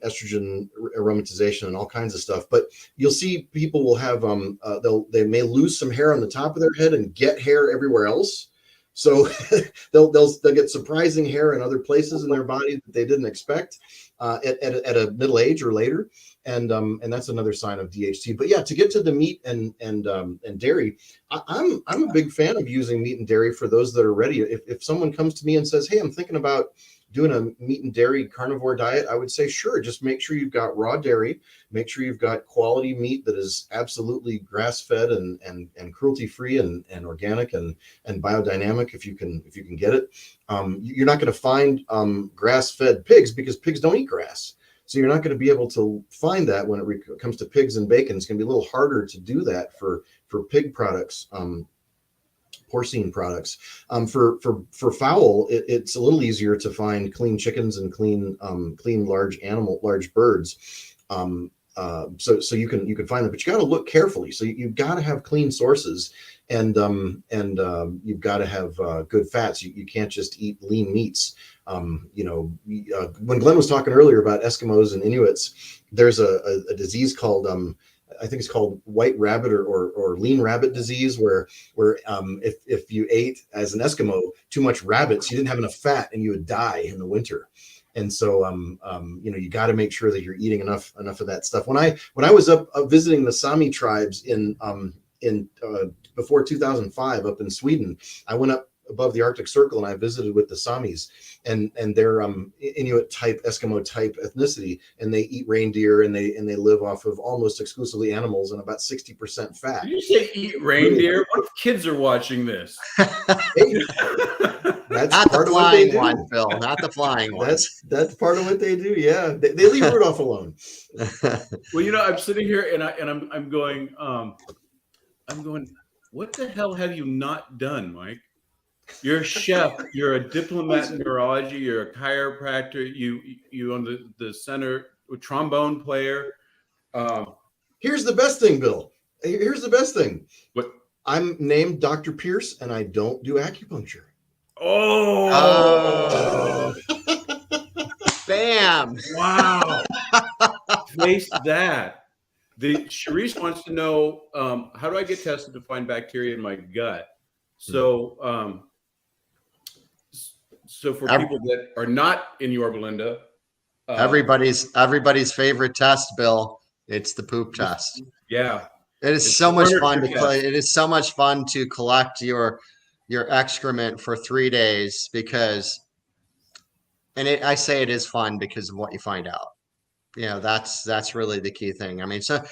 [SPEAKER 3] estrogen aromatization and all kinds of stuff. But you'll see people will have they may lose some hair on the top of their head and get hair everywhere else. So they'll get surprising hair in other places in their body that they didn't expect at a middle age or later, and that's another sign of DHT. But yeah, to get to the meat and dairy, I'm a big fan of using meat and dairy for those that are ready. If someone comes to me and says, "Hey, I'm thinking about doing a meat and dairy carnivore diet," I would say, sure, just make sure you've got raw dairy, make sure you've got quality meat that is absolutely grass-fed and cruelty-free and organic and biodynamic if you can get it. You're not going to find grass-fed pigs because pigs don't eat grass. So you're not going to be able to find that when it comes to pigs and bacon. It's going to be a little harder to do that for pig products. Porcine products. For fowl, it's a little easier to find clean chickens and clean large birds. So you can find them, but you got to look carefully. So you've got to have clean sources, and you've got to have good fats. You can't just eat lean meats. When Glenn was talking earlier about Eskimos and Inuits, there's a disease called I think it's called white rabbit or lean rabbit disease, where if you ate as an Eskimo too much rabbits, you didn't have enough fat and you would die in the winter. And so you got to make sure that you're eating enough of that stuff. When I was up visiting the Sami tribes in before 2005 up in Sweden, I went up above the Arctic Circle and I visited with the Samis, and they're Inuit type, Eskimo type ethnicity, and they eat reindeer and they live off of almost exclusively animals and about 60% fat.
[SPEAKER 1] Did you say eat reindeer? What if kids are watching this?
[SPEAKER 3] Hey, that's
[SPEAKER 2] not
[SPEAKER 3] part
[SPEAKER 2] the
[SPEAKER 3] of what they
[SPEAKER 2] flying
[SPEAKER 3] do.
[SPEAKER 2] one, Phil. Not the flying ones.
[SPEAKER 3] That's part of what they do. Yeah, they leave Rudolph alone.
[SPEAKER 1] Well, I'm sitting here and I'm going, what the hell have you not done, Mike? You're a chef. You're a diplomat in neurology. You're a chiropractor. You on the center trombone player.
[SPEAKER 3] Here's the best thing, Bill. Here's the best thing.
[SPEAKER 1] What?
[SPEAKER 3] I'm named Dr. Pierce, and I don't do acupuncture.
[SPEAKER 1] Oh.
[SPEAKER 2] Bam!
[SPEAKER 1] Wow. Face that. Sharice wants to know, how do I get tested to find bacteria in my gut? So, so for people that are not in Yorba Linda,
[SPEAKER 2] everybody's favorite test, Bill. It's the poop test.
[SPEAKER 1] Yeah,
[SPEAKER 2] it is so much fun to play. It is so much fun to collect your excrement for 3 days because, I say it is fun because of what you find out. That's really the key thing. I mean, so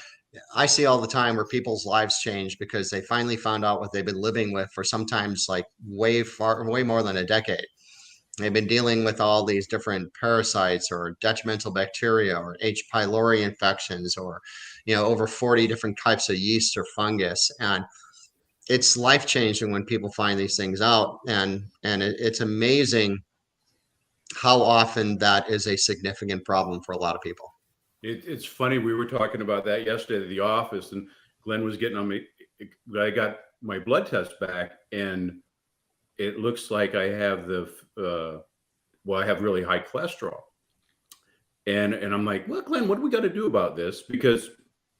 [SPEAKER 2] I see all the time where people's lives change because they finally found out what they've been living with for sometimes like way more than a decade. They've been dealing with all these different parasites or detrimental bacteria or H. pylori infections or, over 40 different types of yeast or fungus. And it's life-changing when people find these things out. And it's amazing how often that is a significant problem for a lot of people.
[SPEAKER 1] It's funny. We were talking about that yesterday at the office, and Glenn was getting on me. I got my blood test back, and it looks like I have I have really high cholesterol. And I'm like, well, Glenn, what do we got to do about this? Because,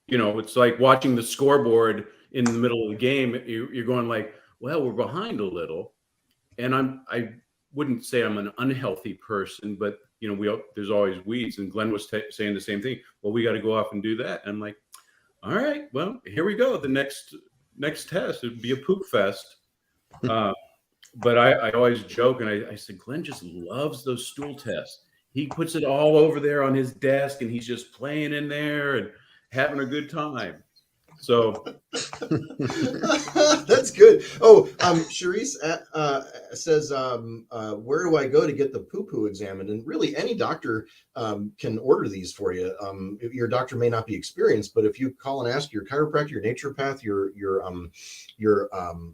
[SPEAKER 1] it's like watching the scoreboard in the middle of the game. You're going like, well, we're behind a little. And I wouldn't say I'm an unhealthy person, but, there's always weeds. And Glenn was saying the same thing. Well, we got to go off and do that. And I'm like, all right, well, here we go. The next test, it'd be a poop fest. But I always joke, and I said, Glenn just loves those stool tests. He puts it all over there on his desk, and he's just playing in there and having a good time. So
[SPEAKER 3] that's good. Oh, Sharice says, where do I go to get the poo-poo examined? And really, any doctor can order these for you. Your doctor may not be experienced, but if you call and ask your chiropractor, your naturopath, your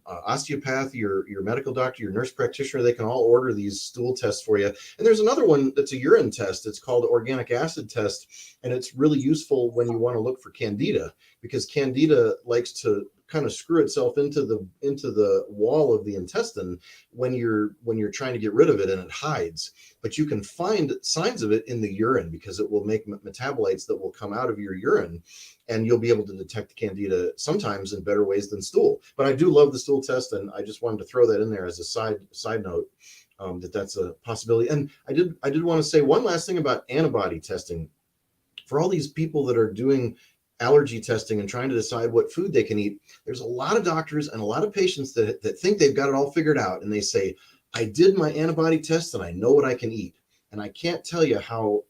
[SPEAKER 3] osteopath, your medical doctor, your nurse practitioner, they can all order these stool tests for you. And there's another one that's a urine test. It's called organic acid test, and it's really useful when you want to look for candida, because candida likes to kind of screw itself into the wall of the intestine when you're trying to get rid of it, and it hides. But you can find signs of it in the urine because it will make metabolites that will come out of your urine, and you'll be able to detect the candida sometimes in better ways than stool. But I do love the stool test, and I just wanted to throw that in there as a side note, that's a possibility. And I did want to say one last thing about antibody testing. For all these people that are doing allergy testing and trying to decide what food they can eat, there's a lot of doctors and a lot of patients that think they've got it all figured out, and they say, I did my antibody test and I know what I can eat. And I can't tell you how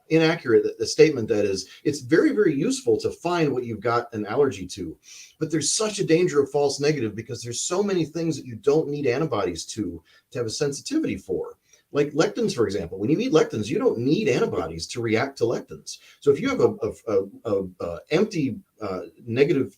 [SPEAKER 3] inaccurate the statement that is. It's very, very useful to find what you've got an allergy to, but there's such a danger of false negative because there's so many things that you don't need antibodies to have a sensitivity for. Like lectins, for example. When you eat lectins, you don't need antibodies to react to lectins. So if you have a empty negative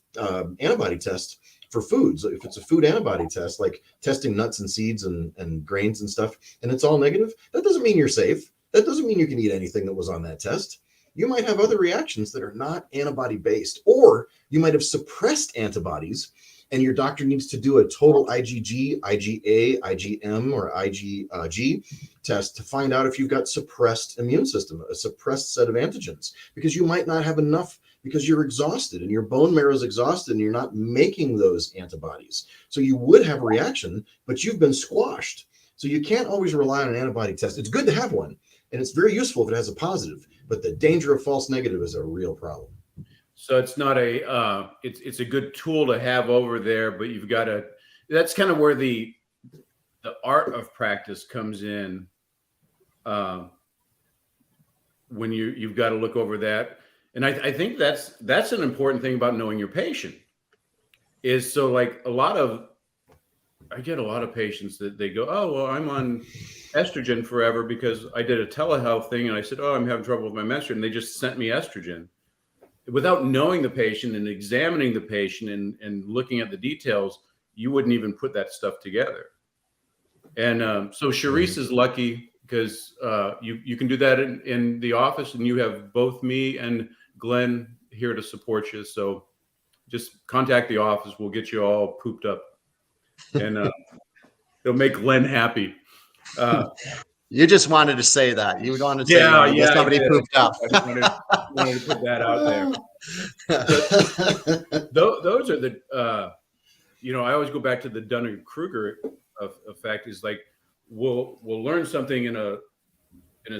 [SPEAKER 3] antibody test for foods, if it's a food antibody test, like testing nuts and seeds and grains and stuff, and it's all negative, that doesn't mean you're safe. That doesn't mean you can eat anything that was on that test. You might have other reactions that are not antibody based, or you might have suppressed antibodies, and your doctor needs to do a total IgG, IgA, IgM, or IgG test to find out if you've got suppressed immune system, a suppressed set of antigens, because you might not have enough because you're exhausted and your bone marrow is exhausted and you're not making those antibodies. So you would have a reaction, but you've been squashed. So you can't always rely on an antibody test. It's good to have one, and it's very useful if it has a positive, but the danger of false negative is a real problem.
[SPEAKER 1] So it's not it's a good tool to have over there, but you've got to, that's kind of where the art of practice comes in. When you've got to look over that. And I think that's an important thing about knowing your patient is, so like I get a lot of patients that they go, oh, well, I'm on estrogen forever because I did a telehealth thing. And I said, oh, I'm having trouble with my menstruation. And they just sent me estrogen without knowing the patient and examining the patient and looking at the details. You wouldn't even put that stuff together. And so Charisse is lucky because you can do that in the office, and you have both me and Glenn here to support you. So just contact the office. We'll get you all pooped up, and it'll make Glenn happy.
[SPEAKER 2] You just wanted to say that. You wanted to
[SPEAKER 1] say
[SPEAKER 2] somebody pooped up.
[SPEAKER 1] I wanted to put that out there. Those are the, I always go back to the Dunning-Kruger effect. Is like we'll learn something in a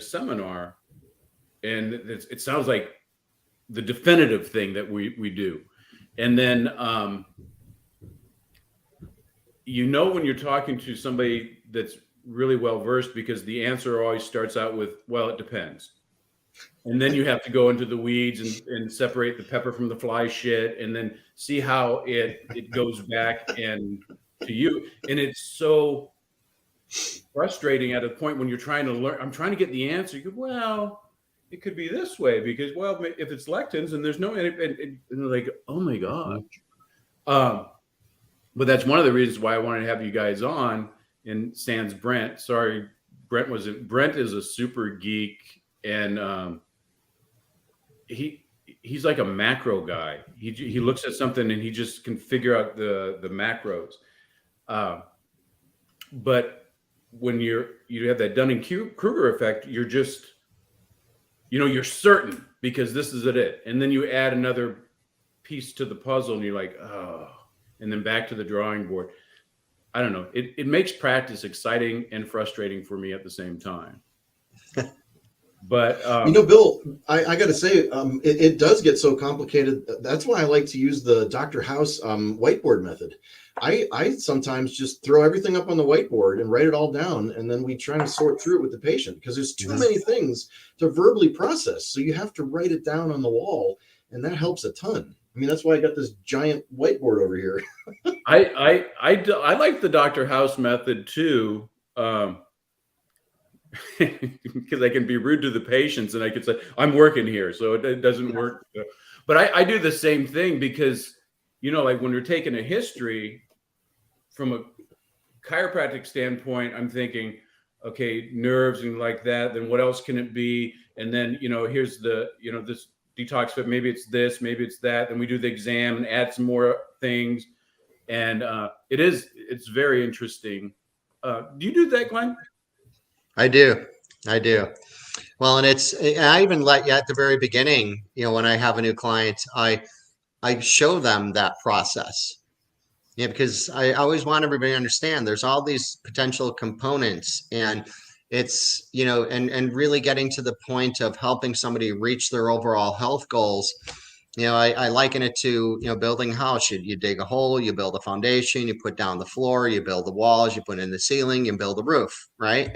[SPEAKER 1] seminar, and it sounds like the definitive thing that we do, and then when you're talking to somebody that's really well versed, because the answer always starts out with, well, it depends, and then you have to go into the weeds and separate the pepper from the fly shit, and then see how it goes back and to you. And it's so frustrating at a point when you're trying to learn. I'm trying to get the answer. You go, well, it could be this way because, well, if it's lectins and there's no, and they're like, oh my gosh. But that's one of the reasons why I wanted to have you guys on. And sans Brent. Sorry, Brent wasn't. Brent is a super geek, and he's like a macro guy. He looks at something and he just can figure out the macros. But when you have that Dunning-Kruger effect, you're just, you're certain because this is it. And then you add another piece to the puzzle and you're like, oh, and then back to the drawing board. I don't know. It makes practice exciting and frustrating for me at the same time. But
[SPEAKER 3] Bill, I got to say, it does get so complicated. That's why I like to use the Dr. House whiteboard method. I sometimes just throw everything up on the whiteboard and write it all down, and then we try to sort through it with the patient because there's too many things to verbally process. So you have to write it down on the wall, and that helps a ton. I mean, that's why I got this giant whiteboard over here.
[SPEAKER 1] I like the Dr. House method too, because I can be rude to the patients and I could say, I'm working here, so it doesn't work. But I do the same thing because, like when you're taking a history from a chiropractic standpoint, I'm thinking, okay, nerves and like that, then what else can it be? And then, here's the, this detox fit, maybe it's this, maybe it's that. Then we do the exam and add some more things. And it's very interesting. Do you do that, Glenn?
[SPEAKER 2] I do. Well, and I even let you at the very beginning, when I have a new client, I show them that process. Because I always want everybody to understand there's all these potential components, and it's, and really getting to the point of helping somebody reach their overall health goals. I liken it to, building a house. You dig a hole, you build a foundation, you put down the floor, you build the walls, you put in the ceiling, you build the roof, right?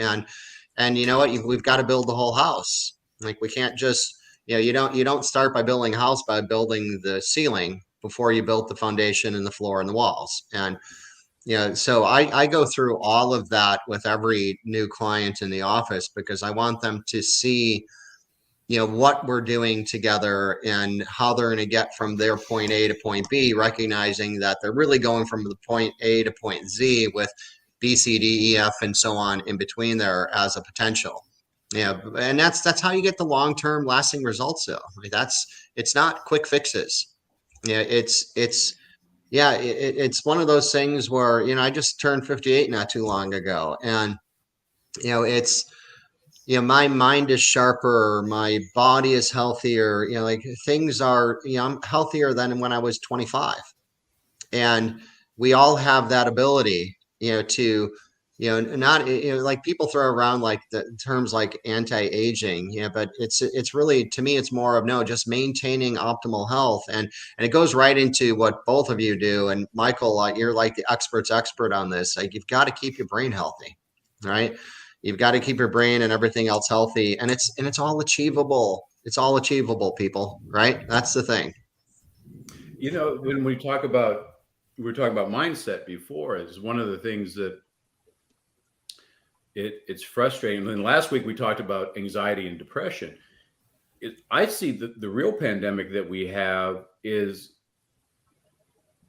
[SPEAKER 2] And you know what? We've got to build the whole house. Like we can't just, you don't start by building a house by building the ceiling before you built the foundation and the floor and the walls. And so I go through all of that with every new client in the office because I want them to see, what we're doing together and how they're going to get from their point A to point B, recognizing that they're really going from the point A to point Z with B, C, D, E, F, and so on in between there as a potential. And that's how you get the long-term lasting results though. I mean, it's not quick fixes. It's one of those things where, I just turned 58 not too long ago. And, my mind is sharper, my body is healthier, like things are, I'm healthier than when I was 25. And we all have that ability, to, not, like people throw around like the terms like anti-aging, but it's really, to me, it's more of no, just maintaining optimal health. And it goes right into what both of you do. And Michael, you're like the expert's expert on this. Like you've got to keep your brain healthy, right? You've got to keep your brain and everything else healthy. And it's all achievable. It's all achievable, people, right? That's the thing.
[SPEAKER 1] When we were talking about mindset before, is one of the things that it's frustrating. And last week we talked about anxiety and depression. I see the real pandemic that we have is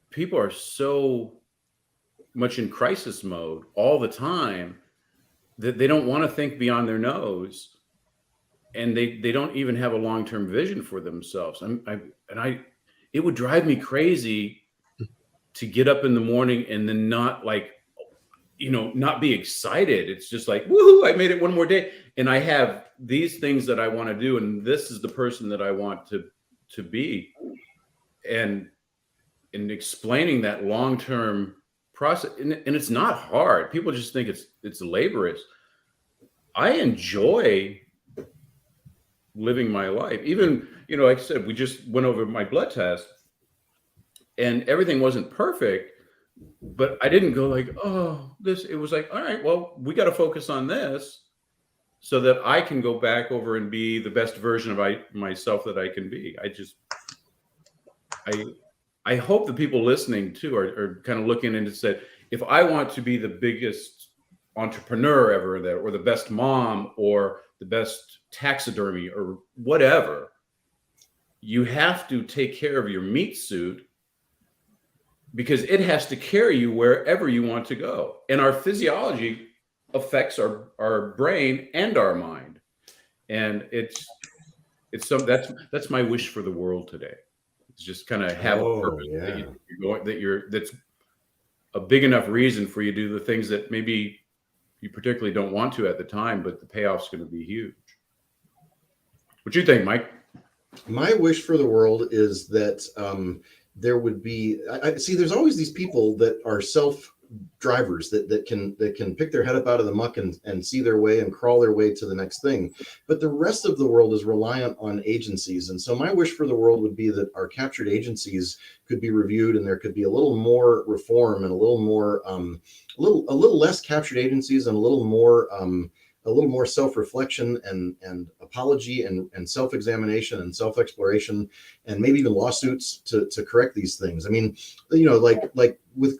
[SPEAKER 1] people are so much in crisis mode all the time that they don't want to think beyond their nose, and they don't even have a long-term vision for themselves. It would drive me crazy to get up in the morning and then not not be excited. It's just like, woohoo, I made it one more day. And I have these things that I want to do. And this is the person that I want to be. And explaining that long-term process. And it's not hard. People just think it's laborious. I enjoy living my life. Even, like I said, we just went over my blood test and everything wasn't perfect, but I didn't go like, oh, it was like, all right, well, we got to focus on this so that I can go back over and be the best version of myself that I can be. I hope the people listening too are kind of looking into said, if I want to be the biggest entrepreneur ever there, or the best mom, or the best taxidermy, or whatever, you have to take care of your meat suit, because it has to carry you wherever you want to go. And our physiology affects our brain and our mind. And that's my wish for the world today. It's just kind of have a purpose that's a big enough reason for you to do the things that maybe you particularly don't want to at the time, but the payoff's going to be huge. What do you think, Mike?
[SPEAKER 3] My wish for the world is that there would be, I see there's always these people that are self-drivers that can pick their head up out of the muck and see their way and crawl their way to the next thing. But the rest of the world is reliant on agencies. And so my wish for the world would be that our captured agencies could be reviewed, and there could be a little more reform and a little more, a little less captured agencies, and a little more self-reflection and apology and self-examination and self-exploration, and maybe even lawsuits to correct these things. I mean, like with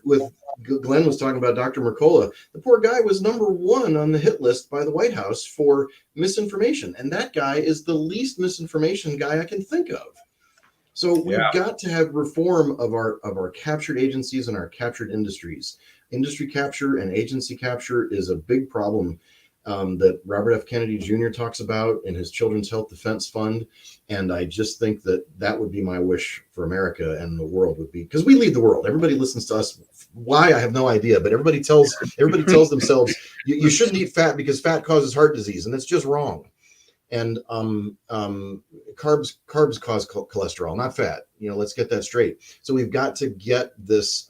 [SPEAKER 3] Glenn was talking about Dr. Mercola, the poor guy was #1 on the hit list by the White House for misinformation. And that guy is the least misinformation guy I can think of. So we've got to have reform of our captured agencies and our captured industries. Industry capture and agency capture is a big problem that Robert F. Kennedy Jr. talks about in his Children's Health Defense Fund. And I just think that would be my wish for America and the world, would be, because we lead the world. Everybody listens to us. Why? I have no idea. But everybody tells themselves you shouldn't eat fat because fat causes heart disease. And that's just wrong. And carbs cause cholesterol, not fat. Let's get that straight. So we've got to get this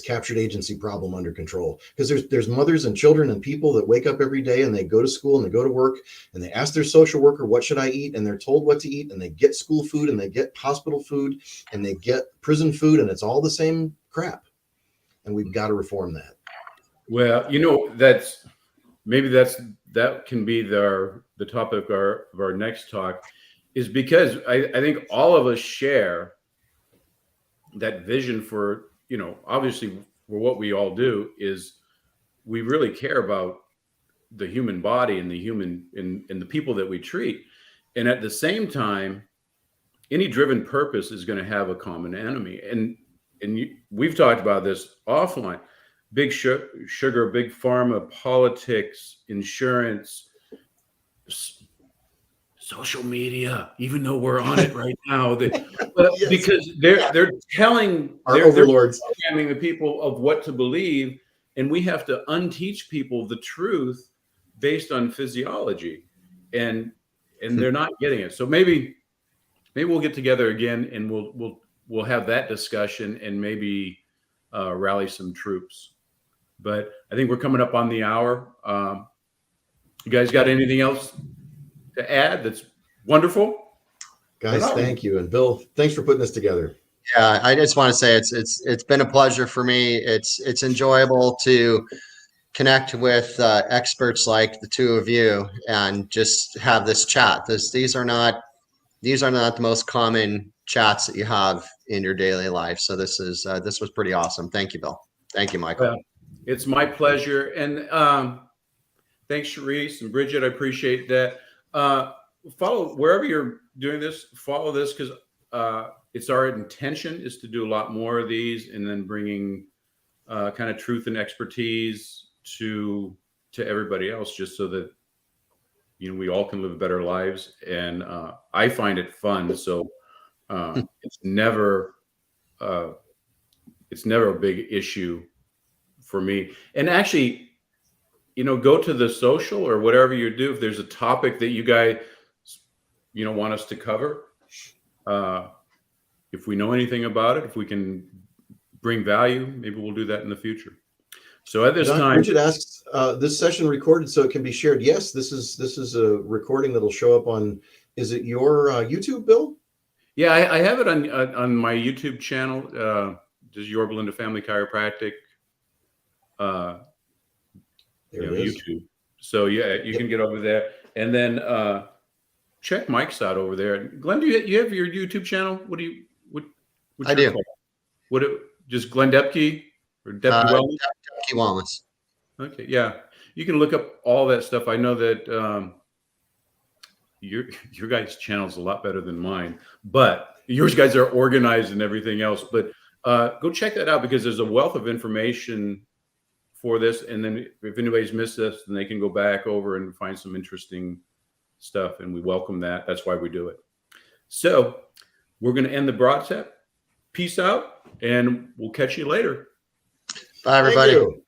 [SPEAKER 3] captured agency problem under control, because there's mothers and children and people that wake up every day and they go to school and they go to work and they ask their social worker, what should I eat? And they're told what to eat, and they get school food and they get hospital food and they get prison food, and it's all the same crap. And we've got to reform that.
[SPEAKER 1] Well, that can be the topic of our next talk, is because I think all of us share that vision for, obviously for what we all do is we really care about the human body and the human and the people that we treat. And at the same time, any driven purpose is going to have a common enemy. And we've talked about this offline: big sugar, big pharma, politics, insurance, social media, even though we're on it right now, yes. Because they're telling
[SPEAKER 3] our overlords,
[SPEAKER 1] they're programming the people of what to believe, and we have to unteach people the truth based on physiology, and they're not getting it. So maybe we'll get together again and we'll have that discussion and maybe rally some troops. But I think we're coming up on the hour. You guys got anything else to add? That's wonderful.
[SPEAKER 3] Guys, thank you. And Bill, thanks for putting this together.
[SPEAKER 2] Yeah, I just want to say it's been a pleasure for me. It's enjoyable to connect with experts like the two of you and just have this chat. These are not the most common chats that you have in your daily life. So this was pretty awesome. Thank you, Bill. Thank you, Michael.
[SPEAKER 1] Well, it's my pleasure. And thanks, Sharice and Bridget. I appreciate that. Follow wherever you're doing this. Follow this because it's our intention is to do a lot more of these, and then bringing kind of truth and expertise to everybody else, just so that we all can live better lives. And I find it fun. So it's never a big issue for me. And actually, go to the social or whatever you do. If there's a topic that you guys, want us to cover, if we know anything about it, if we can bring value, maybe we'll do that in the future. So at this time,
[SPEAKER 3] Bridget asks, this session recorded so it can be shared. Yes, this is a recording that'll show up on. Is it your YouTube, Bill?
[SPEAKER 1] Yeah, I have it on my YouTube channel. Just Your Belinda Family Chiropractic.
[SPEAKER 3] There it is.
[SPEAKER 1] YouTube. So yeah, you can get over there, and then check Mike's out over there. Glenn, do you have your YouTube channel? What's
[SPEAKER 2] I do.
[SPEAKER 1] Call? Just Glenn Depke or Depke Wellness?
[SPEAKER 2] Depke Wellness.
[SPEAKER 1] Okay, yeah, you can look up all that stuff. I know that your guys' channel is a lot better than mine, but yours guys are organized and everything else. But go check that out because there's a wealth of information for this. And then if anybody's missed this, then they can go back over and find some interesting stuff. And we welcome that. That's why we do it. So we're going to end the broadcast. Peace out, and we'll catch you later.
[SPEAKER 2] Bye, everybody.
[SPEAKER 3] Thank you.